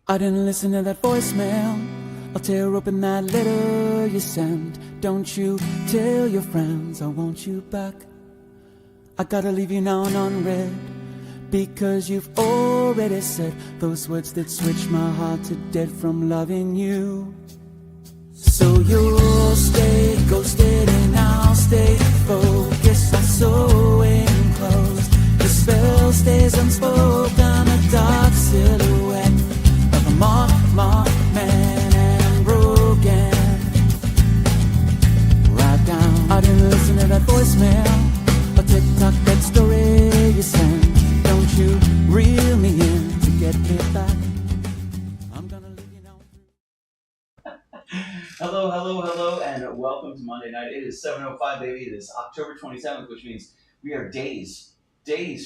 I didn't listen to that voicemail. I'll tear open that letter you sent. Don't you tell your friends I want you back. I gotta leave you now unread, because you've already said those words that switch my heart to dead from loving you. So you'll stay ghosted and I'll stay focused. I saw it closed. The spell stays unspoken. A dark silhouette of a marked man, and I'm broken. Right down. I didn't listen to that voicemail or TikTok that story you sent. Don't you reel me in to get me back. I'm gonna leave you now. Hello, and welcome to Monday night. It is 7:05, baby. It is October 27th, which means we are days,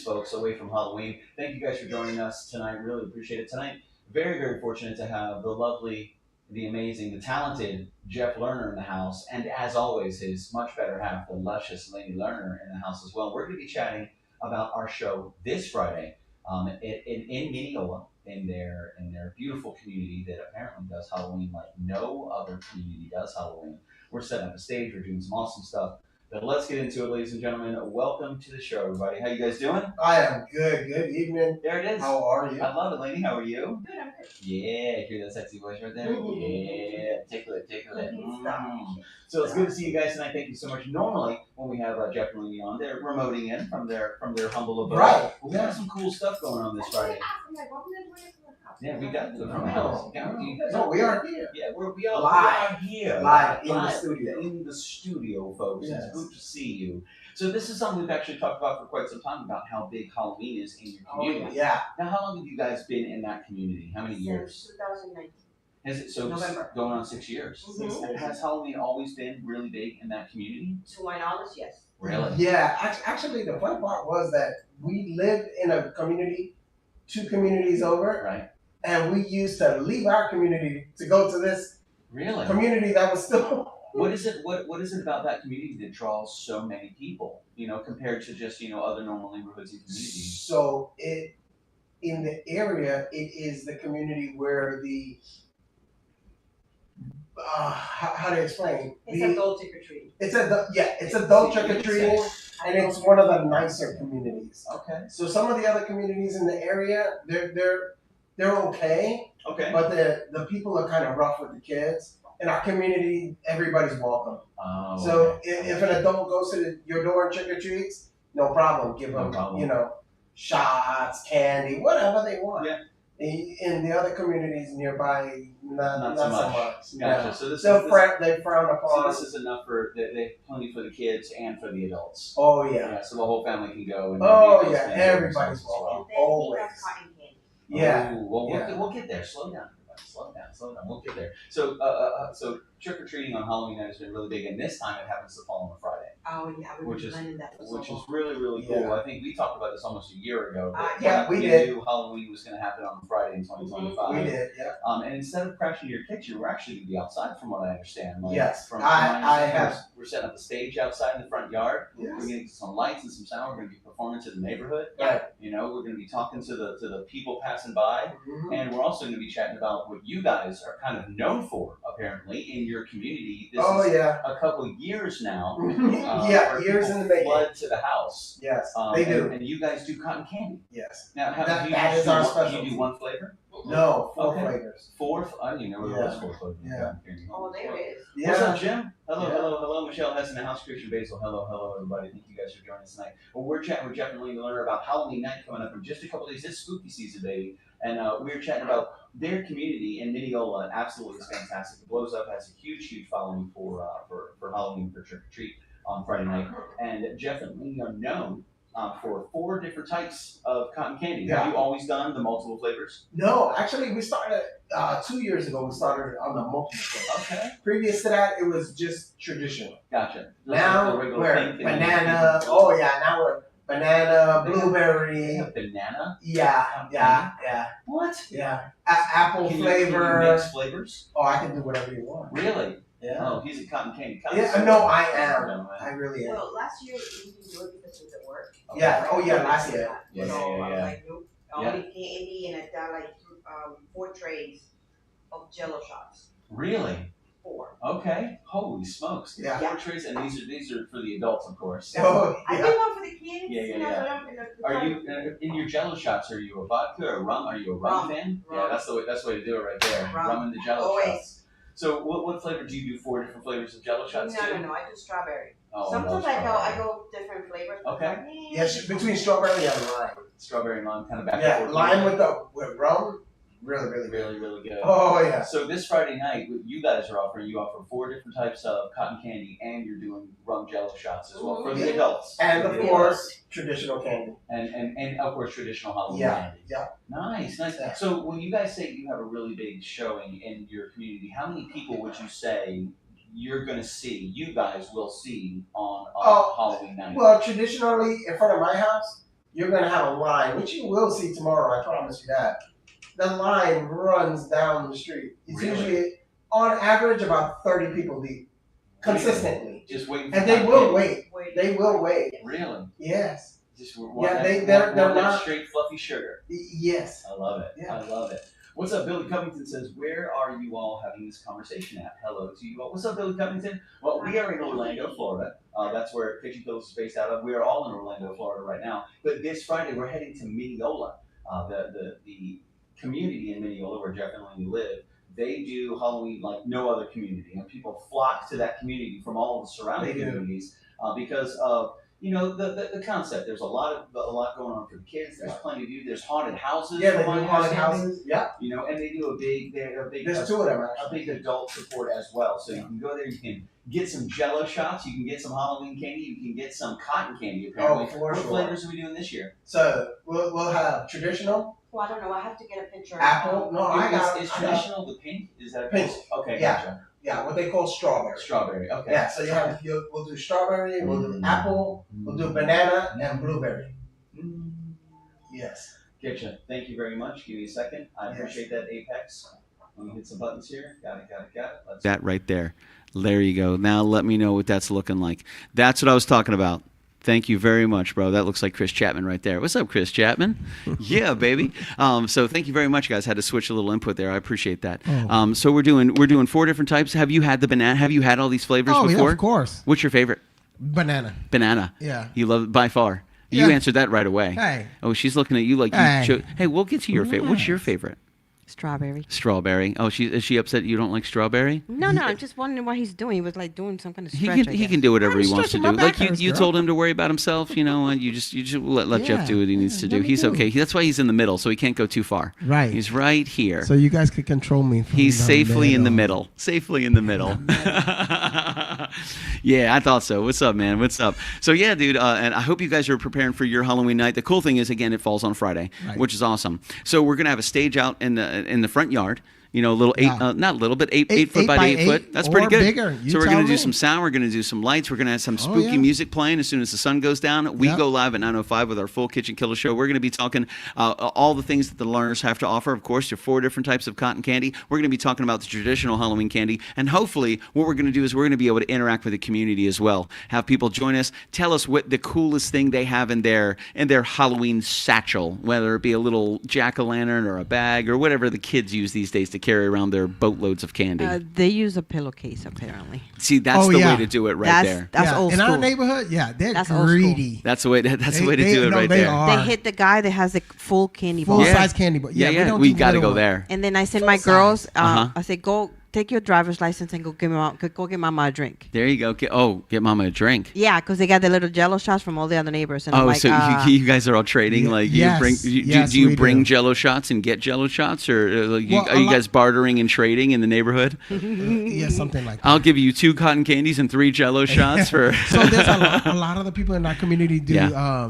folks, away from Halloween. Thank you guys for joining us tonight. Really appreciate it. Tonight, very, very fortunate to have the lovely, the amazing, the talented Jeff Lerner in the house, and as always, his much better half, the luscious Lady Lerner, in the house as well. We're going to be chatting about our show this Friday in Mineola, in their beautiful community that apparently does Halloween like no other community does Halloween. We're setting up a stage, we're doing some awesome stuff. But let's get into it, ladies and gentlemen. Welcome to the show, everybody. How you guys doing? I am good. Good evening. There it is. How are you? I love it, lady. How are you? Good, I'm good. Yeah, hear that sexy voice right there? Mhm. Yeah, tickle it. Stop. So it's good to see you guys tonight. Thank you so much. Normally, when we have Jeff and Lily on, they're remoting in from their humble abode. Right. We got some cool stuff going on this Friday. I'm like, what are we doing from the house? Yeah, we got to do it from the house. No, we are here. Yeah, we are Live. here. Live in the studio. In the studio, folks. Yes. It's good to see you. So this is something we've actually talked about for quite some time, about how big Halloween is in your community. Yeah. Now, how long have you guys been in that community? How many years? Since 2019. Has it so November. going on 6 years? Mhm. Has Halloween always been really big in that community? To my knowledge, yes. Really? Yeah. Actually, the fun part was that we lived in a community, 2 communities over, Right. and we used to leave our community to go to this Really? community that was still. What is it? What is it about that community that draws so many people? You know, compared to just other normal neighborhoods and communities. So in the area, it is the community where the how to explain? It's adult trick or treating. It's adult trick or treating, and it's one of the nicer communities. Okay. So some of the other communities in the area, they're okay, Okay. but the people are kind of rough with the kids. In our community, everybody's welcome. Oh, So okay. if an adult goes to your door and trick or treats, no problem. Give No them problem. shots, candy, whatever they want. Yeah. In the other communities nearby, not so much. Gotcha. No. So this They is frown so upon. this is enough for they plenty for the kids and for the adults. Oh yeah. Yeah. So the whole family can go. And Oh maybe yeah. spend Everybody's as well. welcome. And then we Always. have cotton candy. Yeah. Oh, well, Yeah. we'll get there. Slow down, everybody. Slow down. We'll get there. So, so trick or treating on Halloween night has been really big, and this time it happens to fall on a Friday, Oh yeah, we've Which been is- planning that for so which is long. really, really cool. Yeah. I think we talked about this almost a year ago. That Yeah, we we did. knew Halloween was going to happen on Friday in 2025. We did. Yeah. And instead of crashing your kitchen, we're actually going to be outside, from what I understand. Like, Yes. From I have. We're setting up a stage outside in the front yard. Yes. We're going to get some lights and some sound. We're going to be performing to the neighborhood. Right. We're going to be talking to the people passing by. Mhm. And we're also going to be chatting about what you guys are kind of known for, apparently, in your community. This Oh is yeah. a couple years now. Yeah. where Years people in the making. flood to the house. Yes. They do. And you guys do cotton candy. Yes. Now, That is our do specialty. you do one flavor? No. 4 Okay. flavors. 4? I didn't even know there was Yeah. 4 flavors. of Yeah. cotton candy. Oh, there it is. Yeah. What's up, Jim? Hello, Yeah. hello. Michelle Hess in the house, Christian Basil. Hello, everybody. Thank you guys for joining us tonight. Well, we're chatting with Jeff and Lee to learn about Halloween night coming up in just a couple days. It's spooky season, baby. And we're chatting about their community in Mineola. Absolutely is fantastic. It blows up, has a huge following for Halloween, for trick or treat on Friday night. And Jeff and Lee are known for 4 different types of cotton candy. Yeah. Have you always done the multiple flavors? No, actually, we started 2 years ago. We started on the multiple flavors. Okay. Previous to that, it was just traditional. Gotcha. Now The regular we're pink and banana. pink. Oh yeah, now we're banana, They blueberry. have banana. Yeah. What? Apple Can you flavor. mix flavors? Oh, I can do whatever you want. Really? Yeah. Oh, he's a cotton candy. Yeah. No, I am. No, I really am. Well, last year we didn't do it because it was at work. Yeah. Oh yeah, last year. Yeah, So yeah. I was like, nope. Yeah. Only candy, and I got like 4 trays of Jello shots. Really? 4. Okay. Holy smokes! Yeah. 4 trays, and these are for the adults, of course. Oh, I yeah. did one for the kids. Yeah. You know, so Are you in your Jello shots? Are you a vodka or rum? Are you a rum fan? Rum. Yeah, that's the way. That's the way to do it right there. Rum in the Jello Always. shots. So what flavor do you do? 4 different flavors of Jello shots too? No. I do strawberry. Oh, Sometimes I strawberry. go different flavors. Okay. Yes, between strawberry and lime. Strawberry and lime, kind of back Yeah, and forth. lime with rum, really good. Really good. Oh yeah. So this Friday night, what you guys are offering, you offer 4 different types of cotton candy, and you're doing rum Jello shots as well for the adults. And For of the course, adults. traditional candy. And of course traditional Halloween Yeah, candy. yeah. Nice. Yeah. So when you guys say you have a really big showing in your community, how many people would you say you're going to see? You guys will see on Halloween night. Well, traditionally, in front of my house, you're gonna have a line, which you will see tomorrow. I promise you that. The line runs down the street. It's Really? usually, on average, about 30 people deep, consistently. Just waiting. And for they cotton will candy. wait. They will wait. Really? Yes. Just Yeah, they're that not- straight fluffy sugar. Yes. I love it. Yeah. I love it. What's up, Billy Covington says, where are you all having this conversation at? Hello to you all. What's up, Billy Covington? Well, we are in Orlando, Florida. That's where KitchenKillaz is based out of. We are all in Orlando, Florida right now. But this Friday, we're heading to Mineola, the community in Mineola where Jeff and Laney live. They do Halloween like no other community, and people flock to that community from all of the surrounding They do. communities because of the concept. There's a lot going on for the kids. There's plenty to do. There's haunted houses. Yeah, they from do my haunted understanding. houses. Yeah. And they do a big There's 2 of them a actually. big adult support as well. So you can go there, you can get some Jello shots, you can get some Halloween candy, you can get some cotton candy apparently. For What sure. flavors are we doing this year? So we'll have traditional, Well, I don't know. I have to get a picture. apple. No, Is traditional the pink? Is that Pink. Okay, Yeah. gotcha. Yeah, what they call strawberry. Strawberry. Okay. Yeah, so we'll do strawberry, we'll do apple, we'll do banana, and blueberry. Yes. Getcha. Thank you very much. Give me a second. I Yes. appreciate that, Apex. Let me hit some buttons here. Got it. Let's That right there. There you go. Now let me know what that's looking like. That's what I was talking about. Thank you very much, bro. That looks like Chris Chapman right there. What's up, Chris Chapman? Yeah, baby. So thank you very much, guys. Had to switch a little input there. I appreciate that. So we're doing 4 different types. Have you had the banana? Have you had all these flavors before? Yeah, of course. What's your favorite? Banana. Banana. Yeah. You love it by far. You Yeah. answered that right away. Hey. Oh, she's looking at you like Hey. you. Hey, we'll get to your favorite. What's your favorite? Strawberry. Strawberry. Oh, is she upset you don't like strawberry? No, I'm just wondering what he's doing. He was like doing some kind of He stretch. can he can do whatever I'm he wants to do. stretching my Like back hurts, you girl. told him to worry about himself. You just let Jeff Yeah, do what he needs to do. let me He's do. okay. That's why he's in the middle, so he can't go too far. Right. He's right here. So you guys could control me. From He's the safely in the middle. Safely in the middle. Yeah, I thought so. What's up, man? What's up? So yeah, dude, and I hope you guys are preparing for your Halloween night. The cool thing is, again, it falls on Friday, Right. which is awesome. So we're gonna have a stage out in the front yard. A little Yeah. not little, but eight Eight foot by by 8 foot. eight That's or pretty good. bigger. You So we're tell gonna do me. some sound. We're gonna do some lights. We're gonna have some spooky yeah. music playing as soon as the sun goes down. We Yep. go live at 9:05 with our full Kitchen Killer show. We're gonna be talking all the things that the learners have to offer. Of course, your 4 different types of cotton candy. We're gonna be talking about the traditional Halloween candy, and hopefully, what we're gonna do is we're gonna be able to interact with the community as well. Have people join us, tell us what the coolest thing they have in their Halloween satchel, whether it be a little jack-o'-lantern or a bag or whatever the kids use these days to carry around their boatloads of candy. They use a pillowcase apparently. See, that's Oh, the yeah. way to do it right there. That's yeah. old In school. our neighborhood, yeah, they're That's old school. greedy. That's the way. That's the way to They- do it no, right they there. are. They hit the guy that has the full candy Full bar. Yeah. size candy, but Yeah, we don't we do got to little go one. there. And then I send Full my girls. size. I say, go take your driver's license and go get mama a drink. There you go. Get mama a drink. Yeah, because they got the little Jello shots from all the other neighbors. And I'm Oh, like, so you guys are all trading? Yeah. Like Yes. you bring? Yes, do you we bring do. Jello shots and get Jello shots, or Well, are you guys bartering and trading in the neighborhood? Yeah, something like that. I'll give you 2 cotton candies and 3 Jello shots for. So there's a lot of the people in our community do Yeah.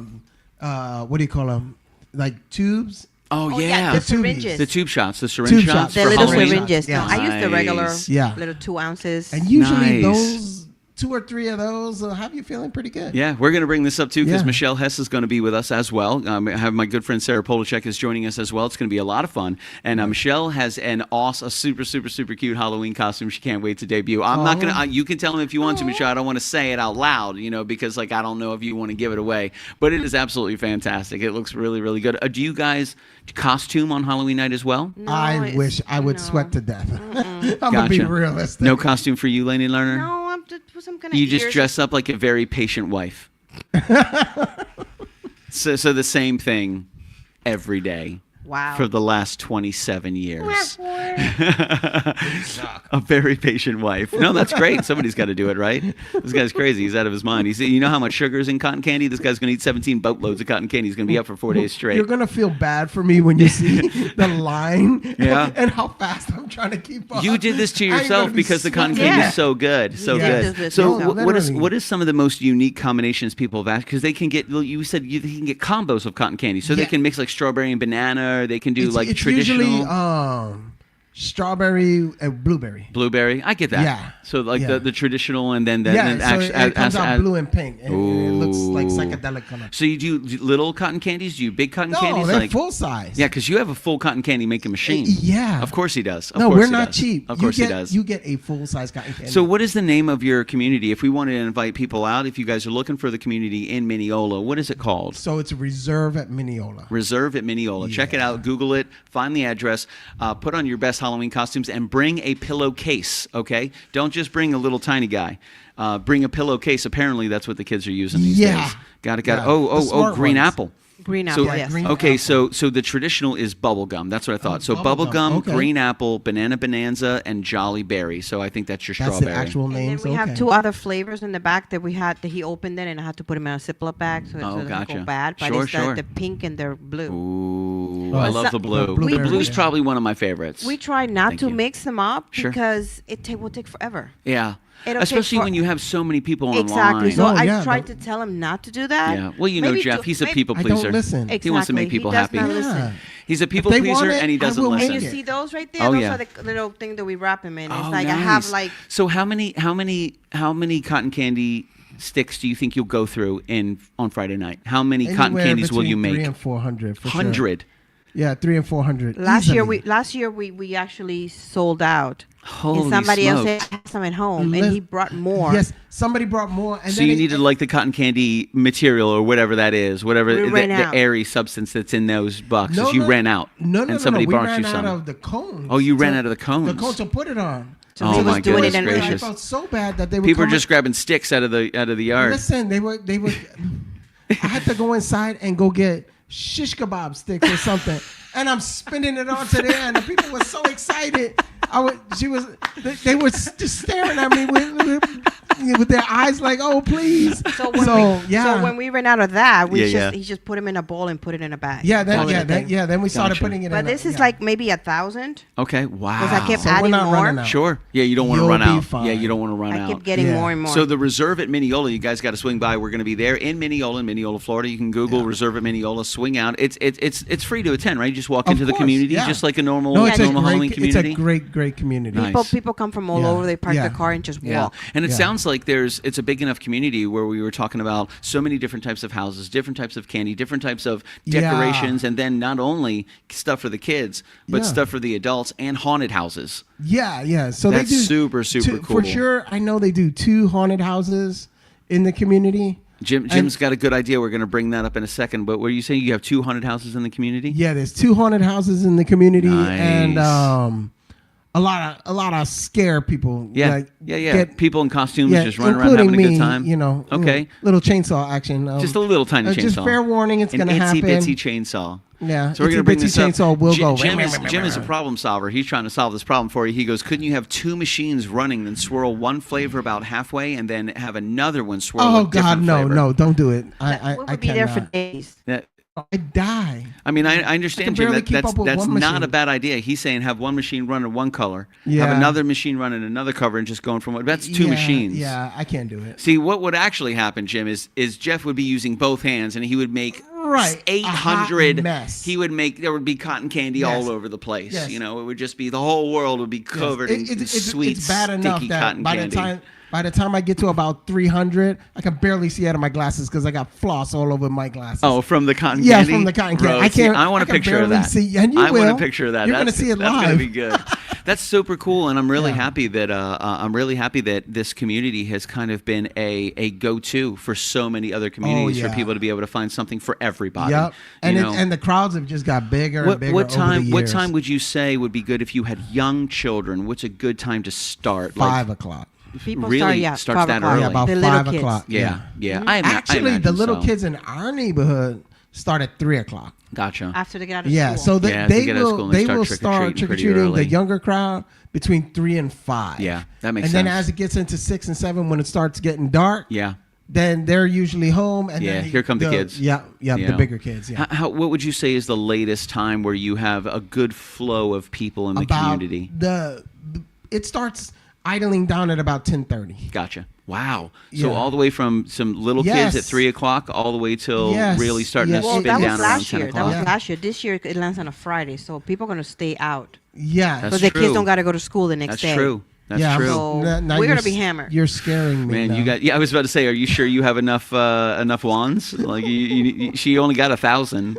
what do you call them? Like tubes. Oh, Oh, yeah, the The tubies. syringes. the tube shots, the syringe Tube shots shots. the for little Halloween. syringes. Yeah. I use the regular Nice. Yeah. little 2 ounces. And usually Nice. those 2 or 3 of those will have you feeling pretty good. Yeah, we're going to bring this up too because Yeah. Michelle Hess is going to be with us as well. I have my good friend Sarah Polachek is joining us as well. It's going to be a lot of fun. And Michelle has an awesome, super cute Halloween costume. She can't wait to debut. I'm not going to. You can tell him if you want to, Michelle. I don't want to say it out loud, because like I don't know if you want to give it away. But it is absolutely fantastic. It looks really, really good. Do you guys costume on Halloween night as well? No, I wish I would no. sweat to death. I'm going to be Gotcha. realistic. No costume for you, Lainey Lerner? No, I'm just some kind of. You just dress up like a very patient wife. so the same thing every day. Wow. For the last 27 years. A very patient wife. No, that's great. Somebody's got to do it, right? This guy's crazy. He's out of his mind. You know how much sugar is in cotton candy? This guy's going to eat 17 boatloads of cotton candy. He's going to be up for 4 days straight. You're going to feel bad for me when you see the line Yeah. and how fast I'm trying to keep up. You did this to I ain't yourself gonna be because the cotton sweating. candy is so good. So Yeah. good. Did this So yourself. what is some of the most unique combinations people have asked? Because they can get, you said they can get combos of cotton candy. So they Yeah. can mix like strawberry and banana, or they can do It's traditional. usually strawberry and blueberry. Blueberry, I get that. Yeah. So like Yeah. the traditional, and then Yeah, so actually, it comes out blue and pink, and it looks like Ooh. psychedelic color. So you do little cotton candies? Do you big cotton No, candies? they're Like full size. yeah, because you have a full cotton candy making machine. Yeah. Of course he does. Of No, course we're he not does. cheap. Of course you he get, does. You get a full size cotton candy. So what is the name of your community? If we wanted to invite people out, if you guys are looking for the community in Mineola, what is it called? So it's a Reserve at Mineola. Reserve at Mineola. Check it Yeah. out. Google it. Find the address. Put on your best Halloween costumes and bring a pillowcase, okay? Don't just bring a little tiny guy. Bring a pillowcase. Apparently, that's what the kids are using these Yeah. days. Got it. Yeah. Oh, The smart green ones. apple. Green So, apple, yes. green okay, apple. so the traditional is bubble gum. That's what I thought. So bubble bubble gum, gum, okay. green apple, banana bonanza, and jolly berry. So I think that's your That's strawberry. the actual And name. then we have 2 other flavors in the back that he opened it, and I had to put them in a Ziploc bag so it doesn't gotcha. go bad. But Sure, it's sure. the pink and the blue. Ooh, Oh, I it's love not- the blue. the blueberry, Blue's yeah. probably one of my favorites. We try not Thank to you. mix them up Sure. because will take forever. Yeah. It'll take Especially for- when you have so many people online. Exactly. So Oh, I yeah, tried but- to tell him not to do that. Yeah. Well, you know, Maybe Jeff, to- he's a maybe- people I pleaser. don't listen. He wants to make Exactly. people He does happy. not Yeah. listen. He's a people they pleaser, want it, and he I doesn't will make listen. And you it. see those right there? Oh, Those yeah. are the little thing that we wrap him in. It's Oh, like I nice. have like So how many cotton candy sticks do you think you'll go through on Friday night? How many cotton Anywhere candies will you between make? 300 and 400 for sure. 100. Yeah, 300 and 400. last easily. year we actually sold out. Holy and somebody else smokes. had some at home, and he brought more. Yes, somebody brought more. And So then you it- needed like the cotton candy material or whatever that is, whatever We the ran out. airy substance that's in those boxes. You ran out. No, and somebody We brought ran you some. out of the cones. Oh, you ran to- out of the cones. The cones to put it on. So Oh he was my doing goodness it in gracious. I felt so bad that they were People are coming- just grabbing sticks out of the yard. Listen, they were. I had to go inside and go get shish kebab sticks or something, and I'm spinning it onto there, and the people were so excited. They were just staring at me with their eyes like, oh please. So when we ran out of that, he just put them in a bowl and put it in a bag. Then we started Gotcha. putting it. But in this a, is yeah. like maybe 1,000 Okay, wow. because I kept So we're adding not more. running out. Sure. Yeah, you don't want to You'll run be out. fine. Yeah, you don't want to run I out. kept getting Yeah. more and more. So the Reserve at Mineola, you guys got to swing by. We're going to be there in Mineola, Florida. You can Google Reserve at Mineola, swing out. It's free to attend, right? You just walk Of into the course, community, yeah. just like a normal No, it's a Halloween great. community. It's a great community. Nice. People come from all Yeah. over. They park Yeah. their car and just Yeah, walk. and it Yeah. sounds like it's a big enough community where we were talking about so many different types of houses, different types of candy, different types of decorations, and then not only stuff for the kids, but Yeah. stuff for the adults and haunted houses. Yeah. So That's they do super cool. For sure, I know they do 2 haunted houses in the community. Jim's got a good idea. We're going to bring that up in a second. But what are you saying? You have 2 haunted houses in the community? Yeah, there's 2 haunted houses in the community, and Nice. a lot of scare people. Yeah, like, yeah. People in costumes yeah, just running around including having a me, good time. You know, Okay. little chainsaw action. Just a little tiny chainsaw. Just fair warning, it's An going to happen. itsy bitsy chainsaw. Yeah, So we're going to bring itsy this bitsy up. chainsaw will go. Jim is a problem solver. He's trying to solve this problem for you. He goes, couldn't you have 2 machines running, then swirl one flavor about halfway, and then have another one swirl Oh a God, different no, flavor? no, don't do it. I we would I be there for cannot. days. Yeah. I die. I mean, I understand, I can Jim. barely keep up with That's one not machine. a bad idea. He's saying have one machine running one color, Yeah. have another machine running another color, and just going from one. That's 2 machines. Yeah, I can't do it. See, what would actually happen, Jim, is Jeff would be using both hands, and he would make Right. 800. A hot mess. He would make. There would be cotton candy Yes. all over the place. Yes. You know, it would just be the whole world would be covered in sweet, it's bad enough sticky that cotton candy. by the time I get to about 300, I can barely see out of my glasses because I got floss all over my glasses. Oh, from the cotton Yes, candy? from the cotton candy. Bro, I can't. I want I a can picture of barely that. see, and you I want will. a picture of that. You're gonna see it That's live. gonna be good. That's super cool, and I'm really Yeah. happy that this community has kind of been a go-to for so many other communities for yeah. people to be able to find something for everybody. Yep. And You know? and the crowds have just got bigger and bigger over the years. What time would you say would be good if you had young children? What's a good time to start? 5 o'clock. People Really? start, Starts 5 that o'clock. early? Yeah, about the 5 little o'clock. kids. Yeah. Actually, the imagine little so. kids in our neighborhood start at 3 o'clock. Gotcha. After they get out of Yeah, school. so Yeah, as they they get out of school will and they they will start start trick-or-treating pretty trick-or-treating early. the younger crowd between 3 and 5. Yeah, that makes and sense. then as it gets into 6 and 7, when it starts getting dark, Yeah. then they're usually home. And Yeah, then here come the kids. Yeah, You the know. bigger kids. Yeah, What would you say is the latest time where you have a good flow of people in the community? It starts idling down at about 10:30. Gotcha. Wow. So Yeah. all the way from some little kids Yes. at 3 o'clock all the way till Yes. really starting Yes. to Well, spin that down was around last 10 year. That o'clock. was Yeah. last year. This year it lands on a Friday, so people are gonna stay out Yeah, That's because the true. kids don't got to go to school the next That's day. true. That's yeah, true. So now we're you're gonna be hammered. You're scaring me. Man, now. you got. Yeah, I was about to say. Are you sure you have enough wands? Like she only got 1,000.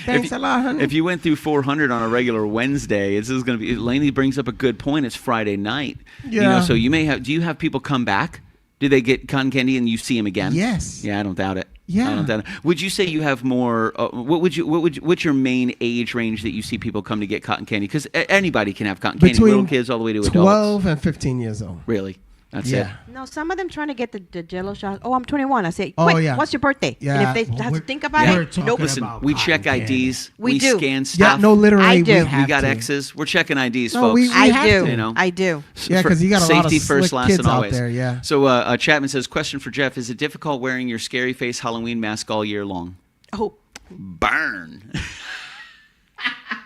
Thanks a lot, honey. If you went through 400 on a regular Wednesday, this is going to be. Laney brings up a good point. It's Friday night. You know, Yeah. so you may have. Do you have people come back? Do they get cotton candy and you see them again? Yes. Yeah, I don't doubt it. Yeah. I don't doubt it. Would you say you have more? What's your main age range that you see people come to get cotton candy? Because anybody can have cotton candy, Between little kids all the way to adults. 12 and 15 years old. Really? That's Yeah. it. No, some of them trying to get the Jello shots. Oh, I'm 21. I say, Oh, quick, yeah. what's your birthday? Yeah. And if they Well, have to we're- think about we're it, talking nope. Listen, about we cotton check candy. IDs. We do. scan Yeah, stuff. no, literally, I do. we We have got to. X's. We're checking IDs, No, folks. we I have do. to. You know. I do. Yeah, 'cause you got a lot of safety first, slick last, kids and out always. there, yeah. So Chapman says, question for Jeff: is it difficult wearing your scary face Halloween mask all year long? Oh, Burn.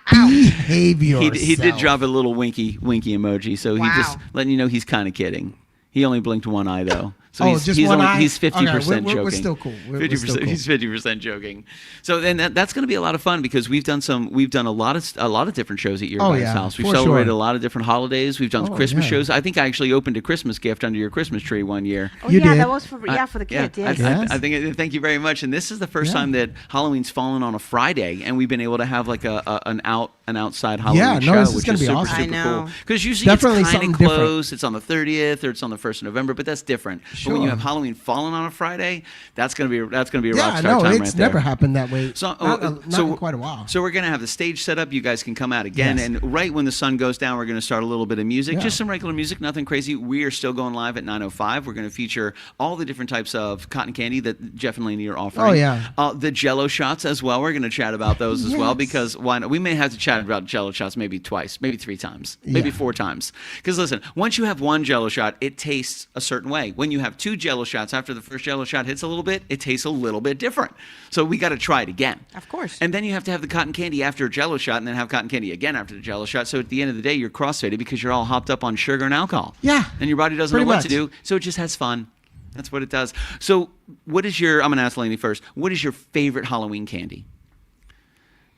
Behave yourself. He did drop a little winky emoji, so he just Wow. letting you know he's kind of kidding. He only blinked one eye though. So Oh, just one eye? He's 50% Okay, joking. we're still cool. We're 50%. still cool. He's 50% joking. So then that's going to be a lot of fun because we've done a lot of different shows at your guys' yeah, house. We've for celebrated sure. a lot of different holidays. We've done Oh, Christmas yeah. shows. I think I actually opened a Christmas gift under your Christmas tree one year. oh You yeah, did. that was for the kids. I, Yes. Yes. I think. Thank you very much. And this is the first Yeah. time that Halloween's fallen on a Friday, and we've been able to have like an outside Halloween Yeah, no, show, this is which gonna is be super awesome. super I cool. know. Because usually Definitely it's kind something of different. close. It's on the 30th or it's on the 1st of November, but that's different. But when you Sure. have Halloween falling on a Friday, that's gonna be a rock Yeah, star no, time it's right there. never happened that way. So, not in quite a while. So we're going to have the stage set up. You guys can come out again. Yes. And right when the sun goes down, we're going to start a little bit of music. Yeah. Just some regular music, nothing crazy. We are still going live at 9:05. We're going to feature all the different types of cotton candy that Jeff and Laney are offering. Oh, yeah. The Jello shots as well. We're going to chat about those as well Yes. because why not? We may have to chat about Jello shots maybe twice, maybe 3 times, maybe Yeah. 4 times. Because listen, once you have one Jello shot, it tastes a certain way. When you have 2 Jello shots, after the first Jello shot hits a little bit, it tastes a little bit different. So we got to try it again. Of course. And then you have to have the cotton candy after a Jello shot, and then have cotton candy again after the Jello shot. So at the end of the day, you're crossfaded because you're all hopped up on sugar and alcohol. Yeah, And your body doesn't know pretty what much. to do, so it just has fun. That's what it does. So what is your? I'm going to ask Laney first. What is your favorite Halloween candy?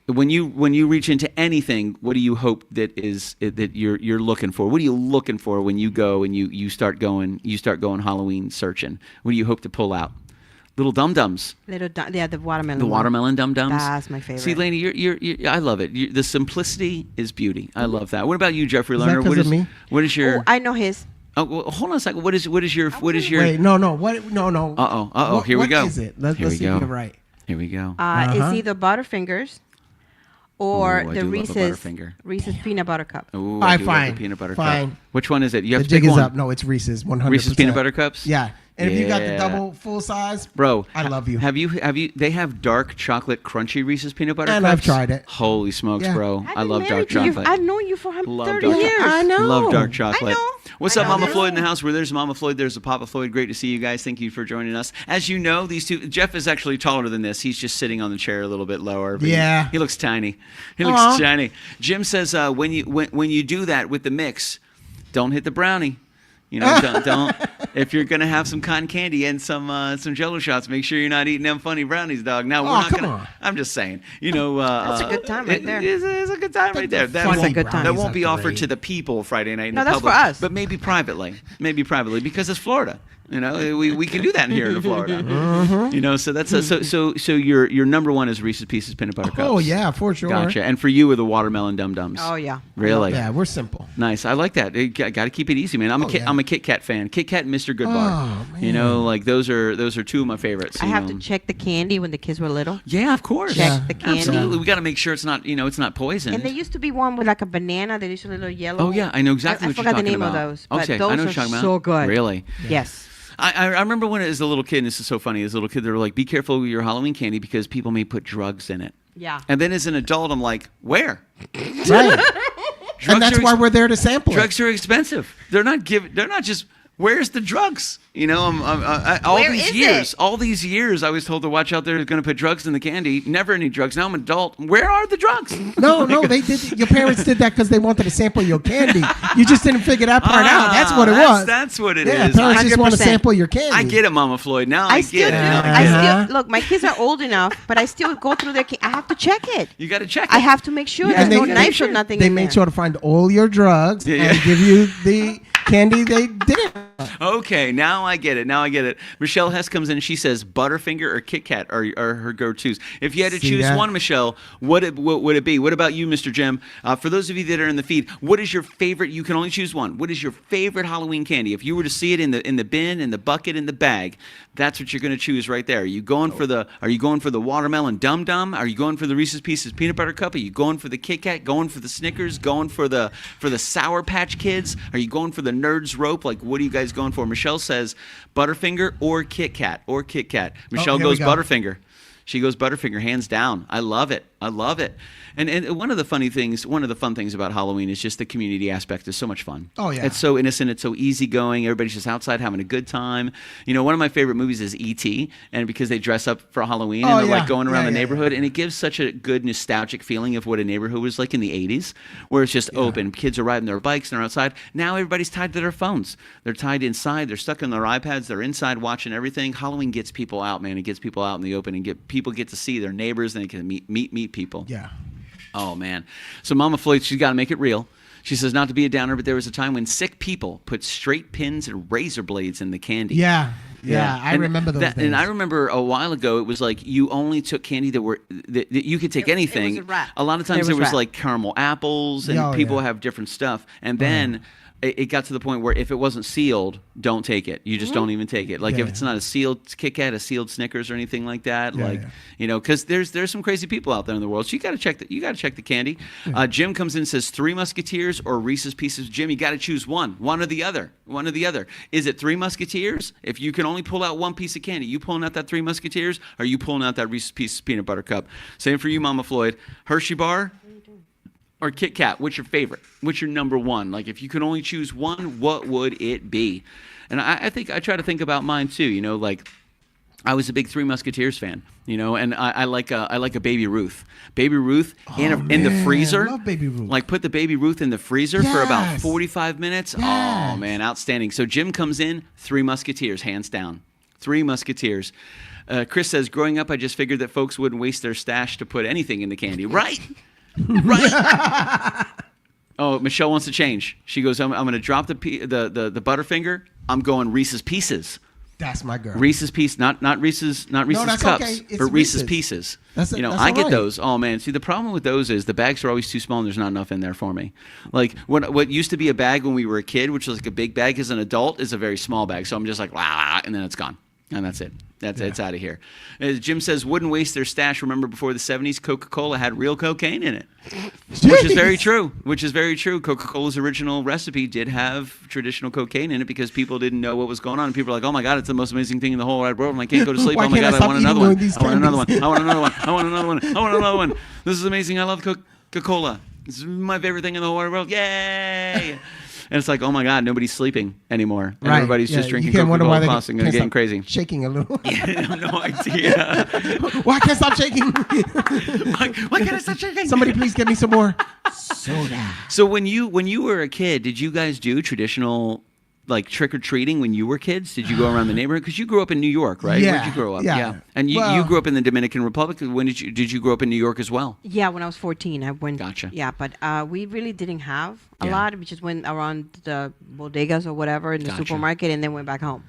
When you reach into anything, what do you hope that you're looking for? What are you looking for when you go and you start going Halloween searching? What do you hope to pull out? Little dum-dums. The watermelon. The one. watermelon dum-dums. That's my favorite. See, Laney, you're I love it. The simplicity is beauty. I love that. What about you, Jeffrey Is that Lerner? 'cause of me? What is your? Oh, I know his. Oh, well, hold on a second. What is your? Wait, no. What? No. Uh-oh. Here we go. What is it? Let's Here we see if go. we can write. Here we go. It's either Butterfingers or Ooh, I the do love a Reese's Butterfinger. Reese's peanut butter cup. Ooh, All I right, do love fine. the peanut butter Fine. cup. Which one is it? You have The to pick jig is one. up. No, it's Reese's. 100%. Reese's peanut butter cups. Yeah, and if you got the Yeah. double full size, Bro, I love you. Have you? They have dark chocolate crunchy Reese's peanut butter And cups. I've tried it. Holy smokes, Yeah. bro! I've I been love dark married to you. chocolate. I've known you for Love 30 dark years. chocolate. I know. Love dark chocolate. I know. What's I up, know. Mama Floyd in the house? Where there's Mama Floyd, there's a Papa Floyd. Great to see you guys. Thank you for joining us. As you know, these two. Jeff is actually taller than this. He's just sitting on the chair a little bit lower. But Yeah. he looks tiny. He looks Aw. tiny. Jim says when you do that with the mix, don't hit the brownie. You know, don't if you're gonna have some cotton candy and some Jello shots, make sure you're not eating them funny brownies, dog. Now we're not come gonna. on. I'm just saying. You know, That's a good time right there. It is a good time right there. That's a good time. That won't be Brownies are offered great. to the people Friday night in No, the that's public, for us. but maybe privately, because it's Florida. You know, we can do that here in Florida. You know, so that's so your number one is Reese's Pieces peanut butter cups. Oh yeah, for sure. Gotcha. And for you, are the watermelon dum dums. Oh yeah. Really? Yeah, we're simple. Nice. I like that. Got to keep it easy, man. I'm a Kit Kat fan. Kit Kat and Mr. Goodbar. Oh, man. You know, like those are two of my favorites. I you have know. to check the candy when the kids were little. Yeah, of course. Check the candy. Absolutely. We got to make sure it's not it's not poison. And there used to be one with like a banana. They used to be a little yellow. Oh yeah, I know exactly I what you're forgot the talking name about. of those, but Okay, those I know are what you're talking about. so good. Really? Yes. I remember when as a little kid, and this is so funny, as a little kid, they were like, be careful with your Halloween candy because people may put drugs in it. Yeah. And then as an adult, I'm like, where? Right. And that's why we're there to sample it. Drugs are expensive. They're not just, where's the drugs? You know, all Where these is years, it? all these years, I was told to watch out there. They're going to put drugs in the candy. Never any drugs. Now I'm an adult. Where are the drugs? No, they did. Your parents did that because they wanted to sample your candy. You just didn't figure that part out. That's what it was. That's what it Yeah, is. parents just want to 100%. sample your candy. I get it, Mama Floyd. Now I I still get do. it. Now I get it. Uh-huh. still look. My kids are old enough, but I still go through their. I have to check it. You got to check it. I have to make sure And there's no they- knives or nothing. They in made there. sure to find all your drugs Yeah, and yeah. give you the candy they didn't. Okay, now I get it. Michelle Hess comes in and she says Butterfinger or Kit Kat are her go-tos. If you had to See choose that? one, Michelle, what would it be? What about you, Mr. Jim? For those of you that are in the feed, what is your favorite? You can only choose one. What is your favorite Halloween candy? If you were to see it in the bin, in the bucket, in the bag, that's what you're going to choose right there. Are you going for the watermelon Dum Dum? Are you going for the Reese's Pieces peanut butter cup? Are you going for the Kit Kat? Going for the Snickers? Going for the Sour Patch Kids? Are you going for the Nerds rope? Like, what are you guys going for? Michelle says Butterfinger or Kit Kat. Michelle here we goes go. Butterfinger. She goes Butterfinger, hands down. I love it. And one of the fun things about Halloween is just the community aspect is so much fun. Oh, yeah. It's so innocent. It's so easygoing. Everybody's just outside having a good time. You know, one of my favorite movies is E.T. and because they dress up for Halloween Oh, and they're yeah. like going around Yeah, the yeah, neighborhood and it gives such a good nostalgic feeling of what a neighborhood was like in the 80s where it's just open. Kids are riding their bikes and they're outside. Now everybody's tied to their phones. They're tied inside. They're stuck on their iPads. They're inside watching everything. Halloween gets people out, man. It gets people out in the open and people get to see their neighbors and they can meet people. Yeah. Oh, man. So Mama Floyd, she's got to make it real. She says, not to be a downer, but there was a time when sick people put straight pins and razor blades in the candy. Yeah. I And remember those days. And I remember a while ago, it was like you only took candy that you could take anything. It was a wrap. A lot of times There there was was wrap. like caramel apples and Oh, people yeah. have different stuff. And then it got to the point where if it wasn't sealed, don't take it. You just don't even take it. Like Yeah, if it's not a sealed Kit Kat, a sealed Snickers or anything like that, Yeah. you know, because there's some crazy people out there in the world. So you got to check the candy. Jim comes in and says Three Musketeers or Reese's Pieces. Jim, you got to choose one or the other. Is it Three Musketeers? If you can only pull out one piece of candy, you pulling out that Three Musketeers, or are you pulling out that Reese's Pieces peanut butter cup? Same for you, Mama Floyd. Hershey bar or Kit Kat? What's your favorite? What's your number one? Like if you could only choose one, what would it be? And I think I try to think about mine too. You know, like I was a big Three Musketeers fan. You know, and I like a Baby Ruth. Baby Ruth in the man, freezer. love Baby Ruth. Like put the Baby Ruth in the freezer for about Yes. 45 minutes. Oh Yes. man, outstanding. So Jim comes in, Three Musketeers, hands down. Three Musketeers. Chris says, growing up, I just figured that folks wouldn't waste their stash to put anything in the candy. Right. Right. Oh, Michelle wants to change. She goes, I'm going to drop the Butterfinger. I'm going Reese's Pieces. That's my girl. Reese's Pieces, not Reese's that's Cups, okay. It's but Reese's Reese's. Pieces. That's you know, that's I all get right. those. Oh man, see the problem with those is the bags are always too small and there's not enough in there for me. Like what used to be a bag when we were a kid, which was like a big bag as an adult, is a very small bag. So I'm just like, wow, and then it's gone. And that's it. It's out of here. As Jim says, wouldn't waste their stash. Remember, before the 70s, Coca-Cola had real cocaine in it, which is very true. Coca-Cola's original recipe did have traditional cocaine in it because people didn't know what was going on. And people were like, oh, my God, it's the most amazing thing in the whole wide world, and I can't go to sleep. Why Oh, my can't God, I I stop want eating another one. these I want another one. candies? I want another one. I want another one. I want another one. This is amazing. I love Coca-Cola. This is my favorite thing in the whole wide world. Yay! And it's like, oh my God, nobody's sleeping anymore. And everybody's just drinking Coca-Cola Plus and getting crazy. Shaking a little. I have no idea. Why can't I stop shaking? Why can't I stop shaking? Somebody please get me some more soda. So when you were a kid, did you guys do traditional like trick or treating when you were kids? Did you go around the neighborhood? Because you grew up in New York, right? Yeah, Where'd you grow up? yeah. And you Well- grew up in the Dominican Republic. When did you grow up in New York as well? Yeah, when I was 14, I went. Gotcha. Yeah, but we really didn't have a Yeah. lot. We just went around the bodegas or whatever in the Gotcha. supermarket and then went back home.